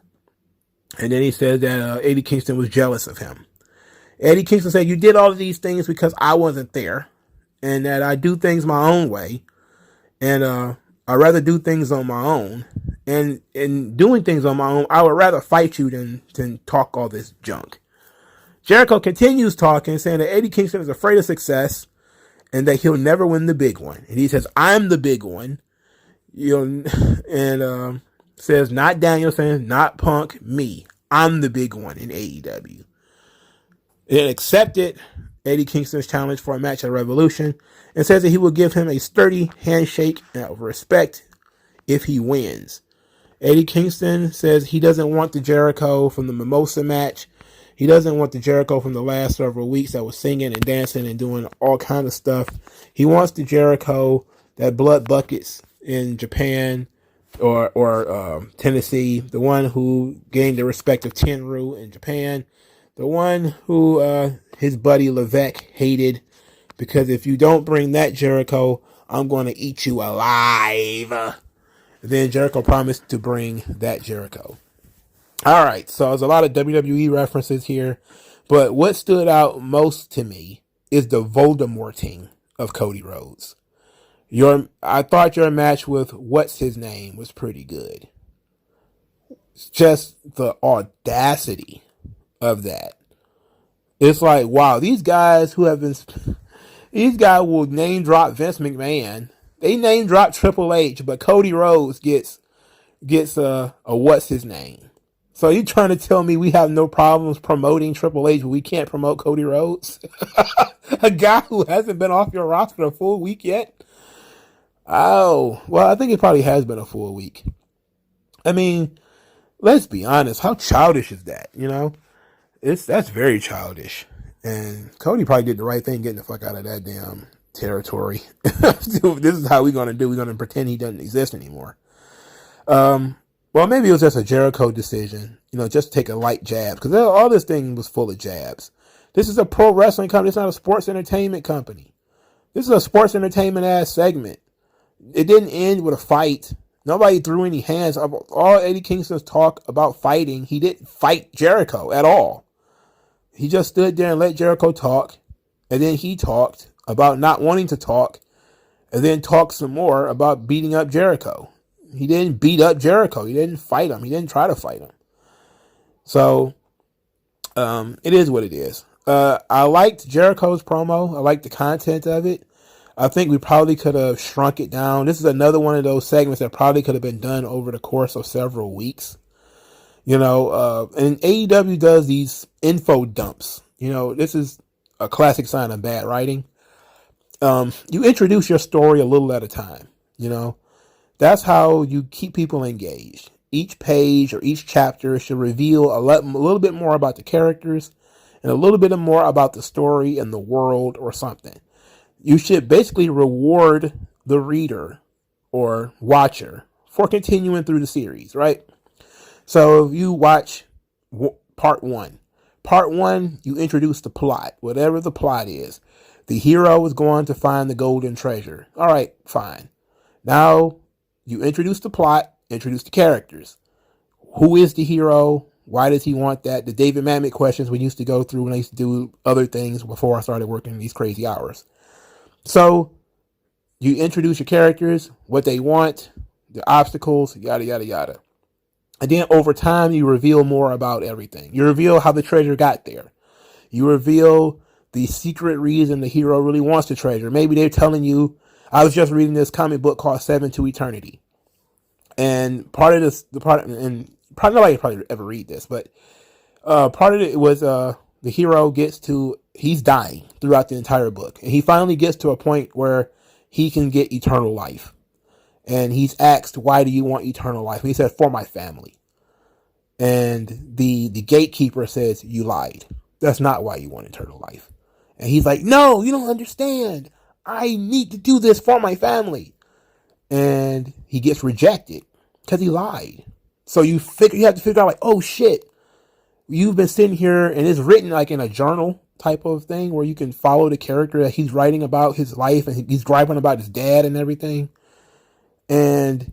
And then he said that Eddie Kingston was jealous of him. Eddie Kingston said, you did all of these things because I wasn't there. And that I do things my own way. And I'd rather do things on my own. And in doing things on my own, I would rather fight you than talk all this junk. Jericho continues talking, saying that Eddie Kingston is afraid of success and that he'll never win the big one. And he says, I'm the big one. And says, not Danielson, not Punk, me. I'm the big one in AEW. It accepted Eddie Kingston's challenge for a match at Revolution and says that he will give him a sturdy handshake of respect if he wins. Eddie Kingston says he doesn't want the Jericho from the Mimosa match. He doesn't want the Jericho from the last several weeks that was singing and dancing and doing all kind of stuff. He wants the Jericho that blood buckets in Japan or Tennessee, the one who gained the respect of Tenryu in Japan, the one who his buddy Levesque hated, because if you don't bring that Jericho, I'm going to eat you alive. Then Jericho promised to bring that Jericho. All right, so there's a lot of WWE references here, but what stood out most to me is the Voldemorting of Cody Rhodes. I thought your match with what's his name was pretty good. It's just the audacity of that. It's like, wow, these guys will name drop Vince McMahon. They name drop Triple H, but Cody Rhodes gets a what's his name. So you trying to tell me we have no problems promoting Triple H, but we can't promote Cody Rhodes? A guy who hasn't been off your roster a full week yet? Oh, well, I think it probably has been a full week. I mean, let's be honest. How childish is that? That's very childish. And Cody probably did the right thing getting the fuck out of that damn territory. This is how we're going to do. We're going to pretend he doesn't exist anymore. Well, maybe it was just a Jericho decision, just take a light jab, because all this thing was full of jabs. This is a pro wrestling company. It's not a sports entertainment company. This is a sports entertainment ass segment. It didn't end with a fight. Nobody threw any hands. All Eddie Kingston's talk about fighting, he didn't fight Jericho at all. He just stood there and let Jericho talk, and then he talked about not wanting to talk, and then talked some more about beating up Jericho. He didn't beat up Jericho. He didn't fight him. He didn't try to fight him. So, it is what it is. I liked Jericho's promo. I liked the content of it. I think we probably could have shrunk it down. This is another one of those segments that probably could have been done over the course of several weeks. And AEW does these info dumps. This is a classic sign of bad writing. You introduce your story a little at a time. That's how you keep people engaged. Each page or each chapter should reveal a little bit more about the characters and a little bit more about the story and the world or something. You should basically reward the reader or watcher for continuing through the series, right? So if you watch part one, you introduce the plot, whatever the plot is. The hero is going to find the golden treasure. All right, fine. Now you introduce the plot, introduce the characters. Who is the hero? Why does he want that? The David Mamet questions we used to go through when I used to do other things before I started working these crazy hours. So you introduce your characters, what they want, the obstacles, yada, yada, yada. And then over time, you reveal more about everything. You reveal how the treasure got there. You reveal the secret reason the hero really wants the treasure. Maybe they're telling you, I was just reading this comic book called Seven to Eternity. And part of this, and probably nobody probably ever read this, but part of it was the hero he's dying throughout the entire book. And he finally gets to a point where he can get eternal life. And he's asked, why do you want eternal life? And he said, for my family. And the gatekeeper says, you lied. That's not why you want eternal life. And he's like, no, you don't understand. I need to do this for my family. And he gets rejected because he lied. So you have to figure out like, oh shit, you've been sitting here and it's written like in a journal type of thing where you can follow the character that he's writing about his life and he's griping about his dad and everything. And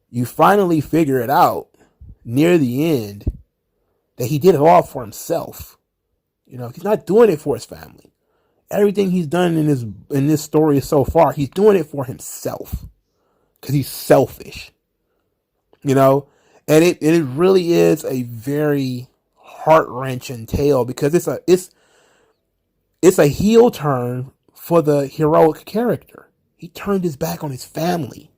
you finally figure it out near the end that he did it all for himself. He's not doing it for his family. Everything he's done in this story so far, he's doing it for himself because he's selfish. And it really is a very heart-wrenching tale because it's a heel turn for the heroic character. He turned his back on his family,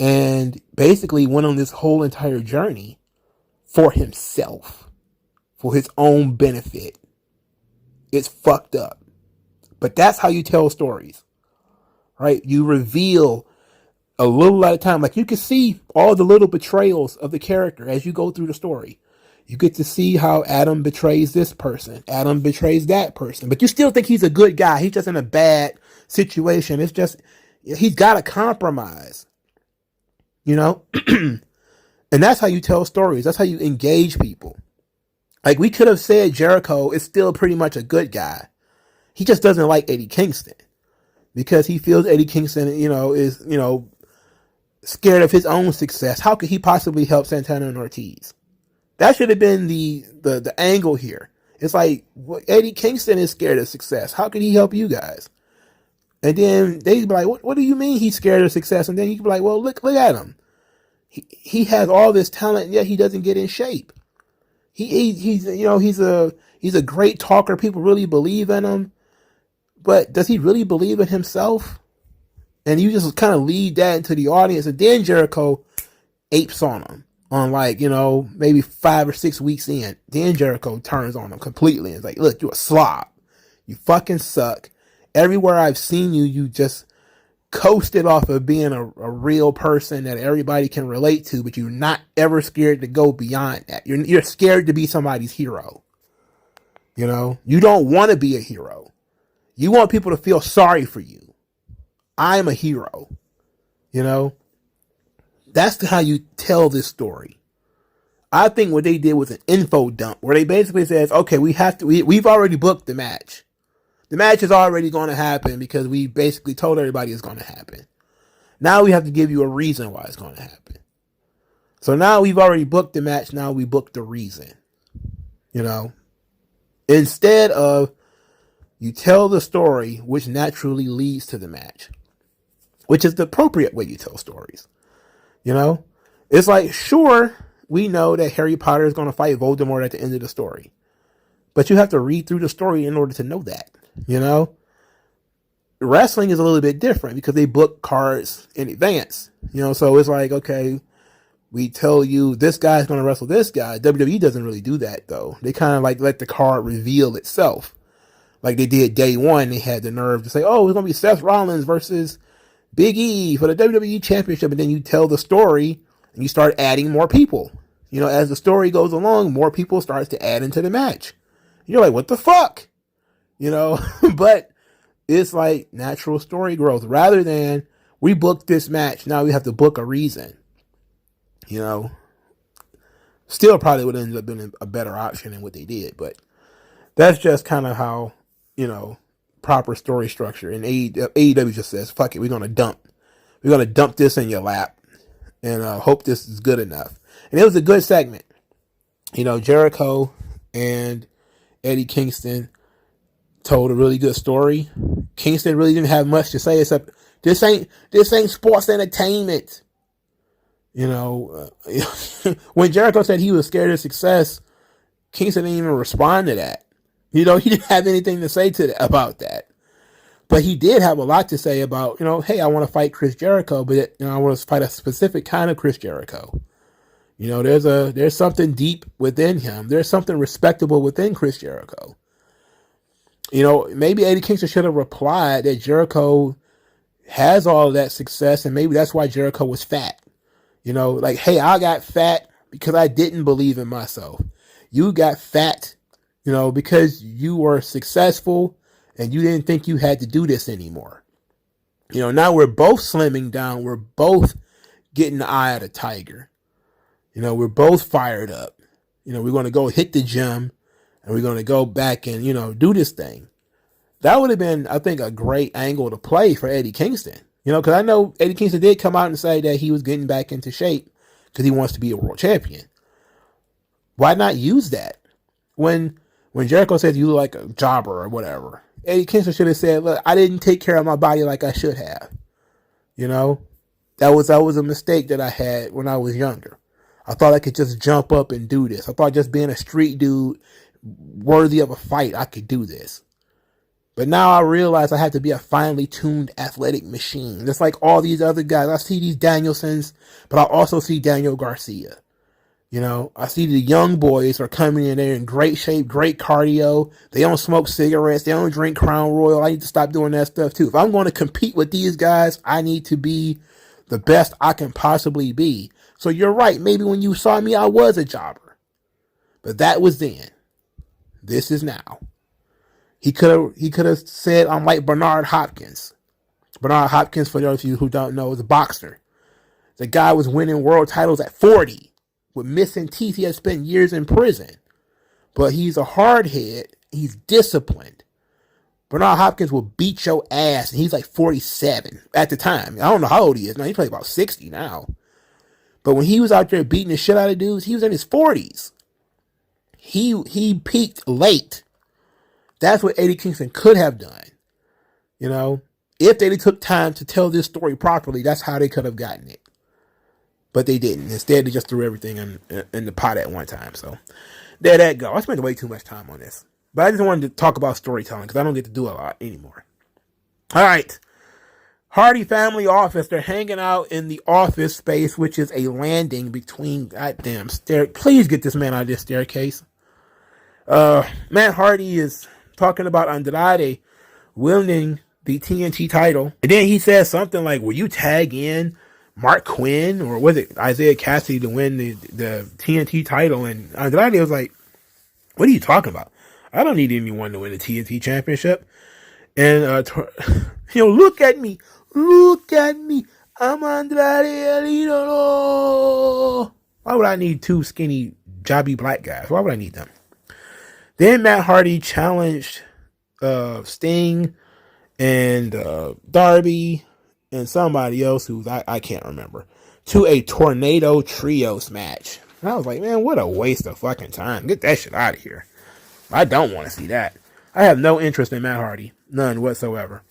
and basically went on this whole entire journey for himself, for his own benefit. It's fucked up. But that's how you tell stories, right? You reveal a little at a time. Like you can see all the little betrayals of the character as you go through the story. You get to see how Adam betrays this person. Adam betrays that person. But you still think he's a good guy. He's just in a bad situation. It's just, he's got to compromise. And that's how you tell stories. That's how you engage people. Like we could have said Jericho is still pretty much a good guy. He just doesn't like Eddie Kingston because he feels Eddie Kingston, is, scared of his own success. How could he possibly help Santana and Ortiz? That should have been the angle here. It's like, Eddie Kingston is scared of success. How could he help you guys? And then they'd be like, what do you mean he's scared of success? And then you could be like, well, look at him. He has all this talent, and yet he doesn't get in shape. He's a great talker. People really believe in him. But does he really believe in himself? And you just kind of lead that into the audience. And then Jericho apes on him on maybe 5 or 6 weeks in. Then Jericho turns on him completely. And it's like, look, you're a slob. You fucking suck. Everywhere I've seen you, you just coasted off of being a real person that everybody can relate to, but you're not ever scared to go beyond that. You're scared to be somebody's hero. You don't want to be a hero. You want people to feel sorry for you. I'm a hero. That's how you tell this story. I think what they did was an info dump where they basically says, okay, we've already booked the match. The match is already going to happen because we basically told everybody it's going to happen. Now we have to give you a reason why it's going to happen. So now we've already booked the match. Now we booked the reason. Instead of you tell the story which naturally leads to the match, which is the appropriate way you tell stories. It's like, sure, we know that Harry Potter is going to fight Voldemort at the end of the story, but you have to read through the story in order to know that. Wrestling is a little bit different because they book cards in advance. So it's like, okay, we tell you this guy's going to wrestle this guy. WWE doesn't really do that though. They kind of let the card reveal itself. Like they did day one, they had the nerve to say, oh, it's going to be Seth Rollins versus Big E for the WWE Championship. And then you tell the story and you start adding more people. As the story goes along, more people starts to add into the match. You're like, what the fuck? But it's like natural story growth rather than we booked this match. Now we have to book a reason, still probably would have ended up being a better option than what they did. But that's just kind of how, proper story structure. And AEW just says, fuck it. We're going to dump this in your lap and hope this is good enough. And it was a good segment. Jericho and Eddie Kingston told a really good story. Kingston really didn't have much to say except this ain't sports entertainment. When Jericho said he was scared of success, Kingston didn't even respond to that. He didn't have anything to say about that. But he did have a lot to say about, hey, I want to fight Chris Jericho, but I want to fight a specific kind of Chris Jericho. There's something deep within him. There's something respectable within Chris Jericho. Maybe Eddie Kingston should have replied that Jericho has all of that success, and maybe that's why Jericho was fat. Hey, I got fat because I didn't believe in myself. You got fat, because you were successful and you didn't think you had to do this anymore. Now we're both slimming down. We're both getting the eye of the tiger. We're both fired up. We're going to go hit the gym and we're going to go back and, do this thing. That would have been, I think, a great angle to play for Eddie Kingston. Because I know Eddie Kingston did come out and say that he was getting back into shape because he wants to be a world champion. Why not use that? When Jericho says you look like a jobber or whatever, Eddie Kingston should have said, look, I didn't take care of my body like I should have. That was a mistake that I had when I was younger. I thought I could just jump up and do this. I thought just being a street dude worthy of a fight, I could do this. But now I realize I have to be a finely tuned athletic machine. Just like all these other guys. I see these Danielsons, but I also see Daniel Garcia. I see the young boys are coming in there in great shape, great cardio. They don't smoke cigarettes. They don't drink Crown Royal. I need to stop doing that stuff too. If I'm going to compete with these guys, I need to be the best I can possibly be. So you're right. Maybe when you saw me, I was a jobber. But that was then. This is now. He could have said I'm like Bernard Hopkins. Bernard Hopkins, for those of you who don't know, is a boxer. The guy was winning world titles at 40 with missing teeth. He had spent years in prison. But he's a hardhead. He's disciplined. Bernard Hopkins will beat your ass, and he's like 47 at the time. I don't know how old he is now. He's probably about 60 now. But when he was out there beating the shit out of dudes, he was in his 40s. He peaked late. That's what Eddie Kingston could have done. If they took time to tell this story properly, that's how they could have gotten it. But they didn't. Instead, they just threw everything in the pot at one time. So there that go. I spent way too much time on this. But I just wanted to talk about storytelling because I don't get to do a lot anymore. All right. Hardy family office. They're hanging out in the office space, which is a landing between goddamn stairs. Please get this man out of this staircase. Matt Hardy is talking about Andrade winning the TNT title. And then he says something like, will you tag in Mark Quinn or was it Isaiah Cassidy to win the TNT title? And Andrade was like, what are you talking about? I don't need anyone to win the TNT championship. And, look at me. Look at me. I'm Andrade El Idolo. Why would I need two skinny, jobby black guys? Why would I need them? Then Matt Hardy challenged Sting and Darby and somebody else who I can't remember to a tornado trios match. And I was like, man, what a waste of fucking time. Get that shit out of here. I don't want to see that. I have no interest in Matt Hardy. None whatsoever.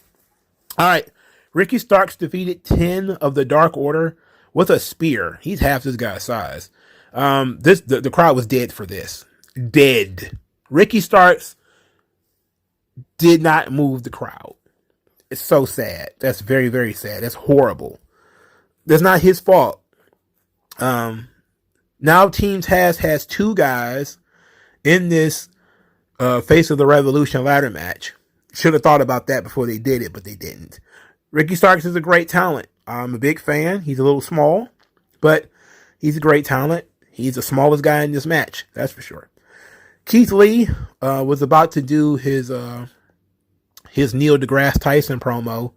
All right. Ricky Starks defeated 10 of the Dark Order with a spear. He's half this guy's size. The crowd was dead for this. Dead. Ricky Starks did not move the crowd. It's so sad. That's very, very sad. That's horrible. That's not his fault. Now Team Taz has two guys in this Face of the Revolution ladder match. Should have thought about that before they did it, but they didn't. Ricky Starks is a great talent. I'm a big fan. He's a little small, but he's a great talent. He's the smallest guy in this match. That's for sure. Keith Lee was about to do his Neil deGrasse Tyson promo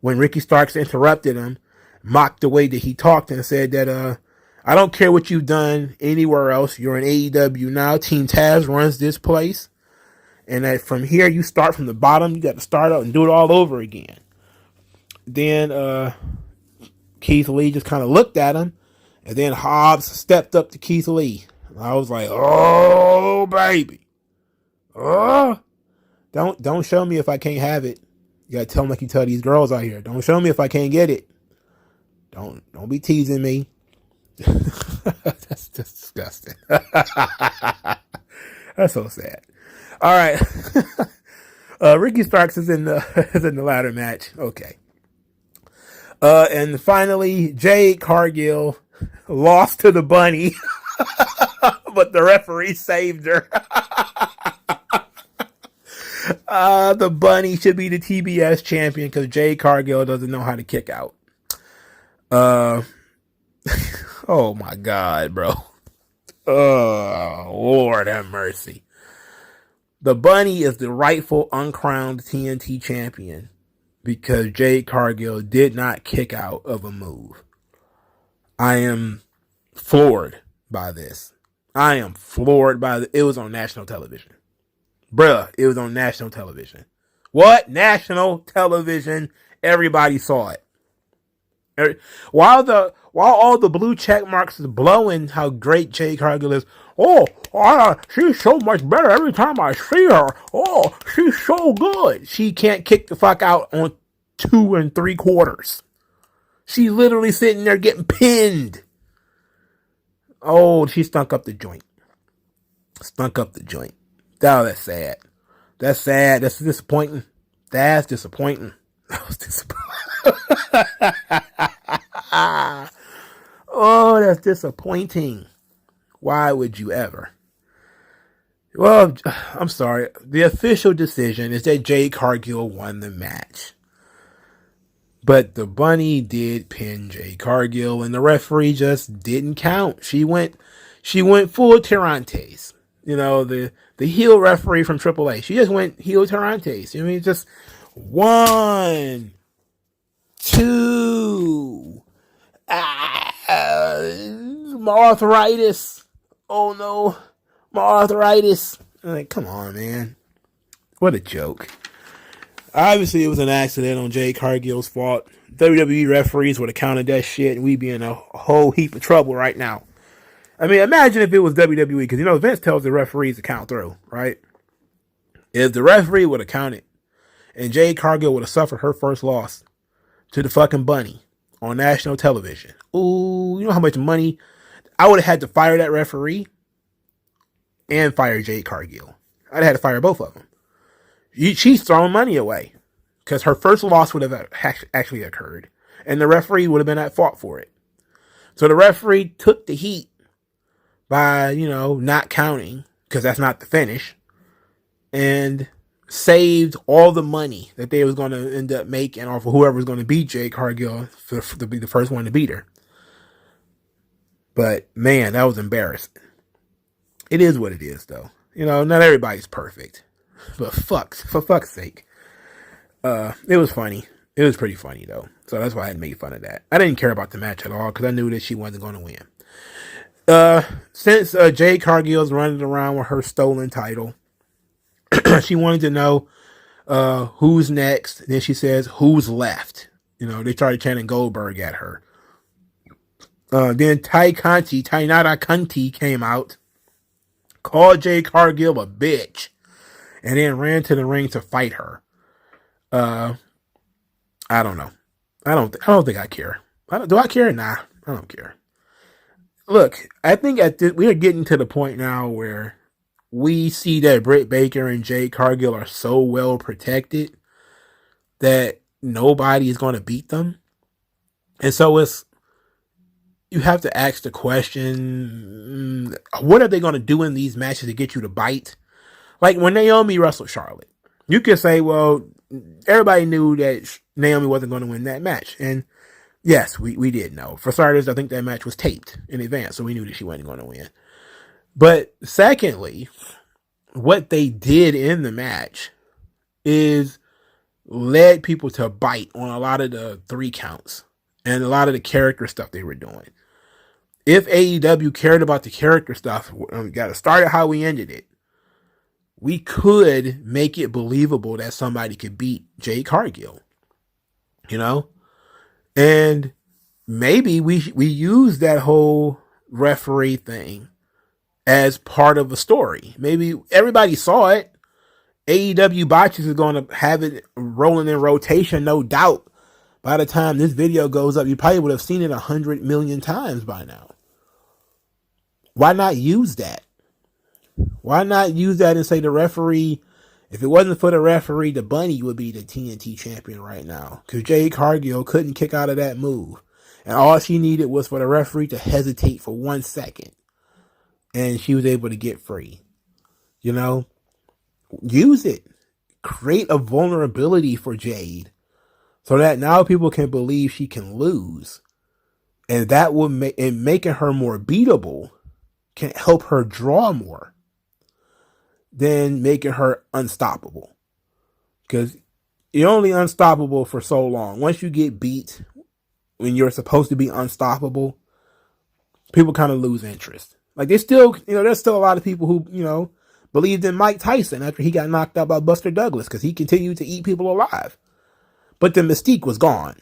when Ricky Starks interrupted him, mocked the way that he talked, and said that I don't care what you've done anywhere else. You're in AEW now. Team Taz runs this place. And that from here, you start from the bottom. You got to start out and do it all over again. Then Keith Lee just kind of looked at him. And then Hobbs stepped up to Keith Lee. And I was like, oh, baby. Oh. Don't show me if I can't have it. You got to tell them like you tell these girls out here. Don't show me if I can't get it. Don't be teasing me. That's just disgusting. That's so sad. All right. Ricky Starks is in the ladder match. Okay. And finally, Jade Cargill lost to the bunny, but the referee saved her. The bunny should be the TBS champion because Jade Cargill doesn't know how to kick out. Oh my God, bro. Oh, Lord have mercy. The bunny is the rightful uncrowned TNT champion because Jade Cargill did not kick out of a move. I am floored by this. I am floored by it. was on national television. Bruh, it was on national television. What? National television. Everybody saw it. While all the blue check marks is blowing how great Jade Cargill is. Oh, she's so much better every time I see her. Oh, she's so good. She can't kick the fuck out on 2 3/4. She's literally sitting there getting pinned. Oh, she stunk up the joint. Stunk up the joint. Oh, that's sad. That's sad. That's disappointing. That's disappointing. That was disappointing. Oh, that's disappointing. Why would you ever? Well, I'm sorry. The official decision is that Jade Cargill won the match. But the bunny did pin Jade Cargill, and the referee just didn't count. She went full Tirantes. You know, the heel referee from AAA. She just went heel Tirantes. I mean, just 1, 2. My arthritis. Oh no, my arthritis. I'm like, come on, man. What a joke. Obviously, it was an accident on Jade Cargill's fault. WWE referees would have counted that shit, and we'd be in a whole heap of trouble right now. I mean, imagine if it was WWE, because, you know, Vince tells the referees to count through, right? If the referee would have counted, and Jade Cargill would have suffered her first loss to the fucking bunny on national television. Ooh, you know how much money I would have had to fire that referee and fire Jade Cargill. I'd have had to fire both of them. She's throwing money away because her first loss would have actually occurred, and the referee would have been at fault for it. So the referee took the heat by, you know, not counting, because that's not the finish, and saved all the money that they was going to end up making off of whoever was going to beat Jade Cargill to be the first one to beat her. But man, that was embarrassing. It is what it is, though. You know, not everybody's perfect, but for fuck's sake, it was funny. It was pretty funny though, so that's why I had made fun of that. I didn't care about the match at all because I knew that she wasn't going to win. Since Jade Cargill's running around with her stolen title, she wanted to know who's next. Then she says, "Who's left?" You know, they started chanting Goldberg at her. Then Tainara Kanti came out, called Jade Cargill a bitch, and then ran to the ring to fight her. I don't know. I don't think I care. Do I care? Nah, I don't care. Look, I think we are getting to the point now where we see that Britt Baker and Jade Cargill are so well protected that nobody is going to beat them. And so you have to ask the question, what are they going to do in these matches to get you to bite? Like when Naomi wrestled Charlotte, you could say, well, everybody knew that Naomi wasn't going to win that match. And yes, we did know. For starters, I think that match was taped in advance, so we knew that she wasn't going to win. But secondly, what they did in the match is led people to bite on a lot of the 3 counts and a lot of the character stuff they were doing. If AEW cared about the character stuff, we got to start at how we ended it. We could make it believable that somebody could beat Jade Cargill, you know? And maybe we use that whole referee thing as part of a story. Maybe everybody saw it. AEW Botches is going to have it rolling in rotation, no doubt. By the time this video goes up, you probably would have seen it 100 million times by now. Why not use that? Why not use that and say the referee, if it wasn't for the referee, the bunny would be the TNT champion right now. Because Jade Cargill couldn't kick out of that move. And all she needed was for the referee to hesitate for 1 second. And she was able to get free. You know? Use it. Create a vulnerability for Jade. So that now people can believe she can lose. And that will making her more beatable can help her draw more than making her unstoppable. Because you're only unstoppable for so long. Once you get beat when you're supposed to be unstoppable, people kind of lose interest. Like there's still a lot of people who, believed in Mike Tyson after he got knocked out by Buster Douglas because he continued to eat people alive. But the mystique was gone.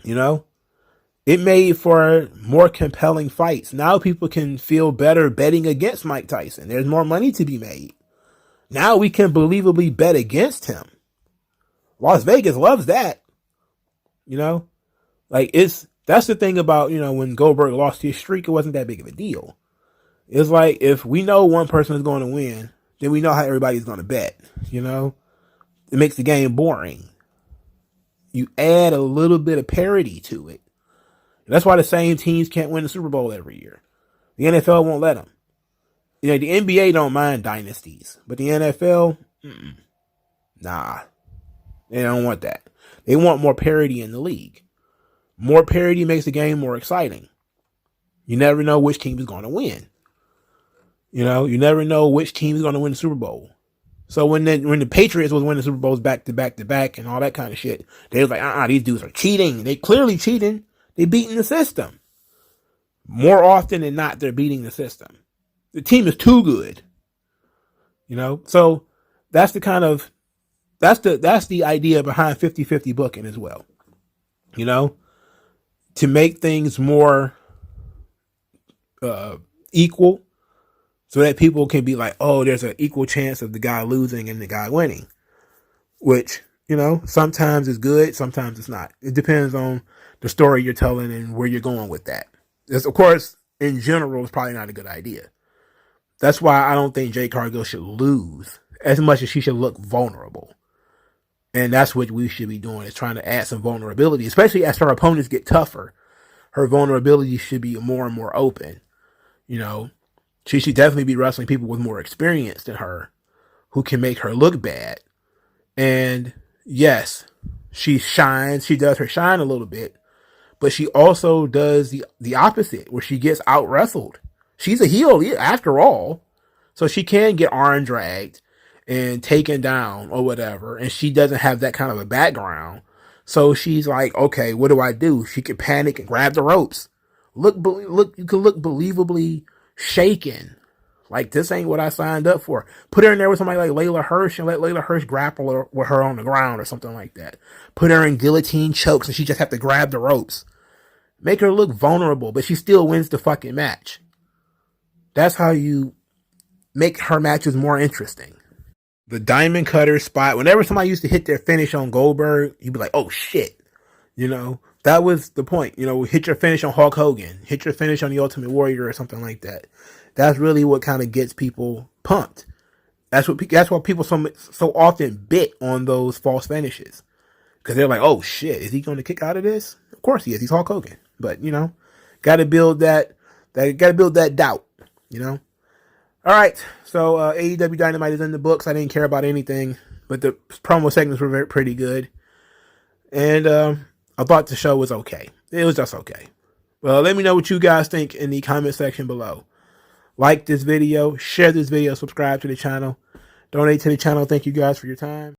It made for more compelling fights. Now people can feel better betting against Mike Tyson. There's more money to be made. Now we can believably bet against him. Las Vegas loves that. That's the thing about, when Goldberg lost his streak, it wasn't that big of a deal. It's like, if we know one person is going to win, then we know how everybody's going to bet, It makes the game boring. You add a little bit of parity to it. That's why the same teams can't win the Super Bowl every year. The NFL won't let them. The NBA don't mind dynasties, but the NFL, nah. They don't want that. They want more parity in the league. More parity makes the game more exciting. You never know which team is going to win. You never know which team is going to win the Super Bowl. So when the Patriots was winning Super Bowls back to back to back and all that kind of shit, they was like, these dudes are cheating. They clearly cheating. They beating the system. More often than not, they're beating the system. The team is too good. So that's the idea behind 50-50 booking as well. To make things more equal so that people can be like, oh, there's an equal chance of the guy losing and the guy winning, which, sometimes is good, sometimes it's not. It depends on the story you're telling and where you're going with that. This, of course, in general, is probably not a good idea. That's why I don't think Jade Cargill should lose as much as she should look vulnerable. And that's what we should be doing, is trying to add some vulnerability, especially as her opponents get tougher. Her vulnerability should be more and more open. She should definitely be wrestling people with more experience than her who can make her look bad. And yes, she shines. She does her shine a little bit, but she also does the opposite, where she gets out wrestled. She's a heel after all, so she can get arm dragged and taken down or whatever, and she doesn't have that kind of a background. So she's like, okay, what do I do? She can panic and grab the ropes. You can look believably shaken. Like, this ain't what I signed up for. Put her in there with somebody like Layla Hirsch and let Layla Hirsch grapple with her on the ground or something like that. Put her in guillotine chokes and she just have to grab the ropes. Make her look vulnerable, but she still wins the fucking match. That's how you make her matches more interesting. The diamond cutter spot, whenever somebody used to hit their finish on Goldberg, you'd be like, oh shit. That was the point. Hit your finish on Hulk Hogan, hit your finish on the Ultimate Warrior or something like that. That's really what kind of gets people pumped. That's why people so often bit on those false finishes. Because they're like, oh shit, is he going to kick out of this? Of course he is. He's Hulk Hogan. But, gotta build that doubt, All right, so AEW Dynamite is in the books. I didn't care about anything, but the promo segments were pretty good. And I thought the show was okay. It was just okay. Well, let me know what you guys think in the comment section below. Like this video, share this video, subscribe to the channel, donate to the channel. Thank you guys for your time.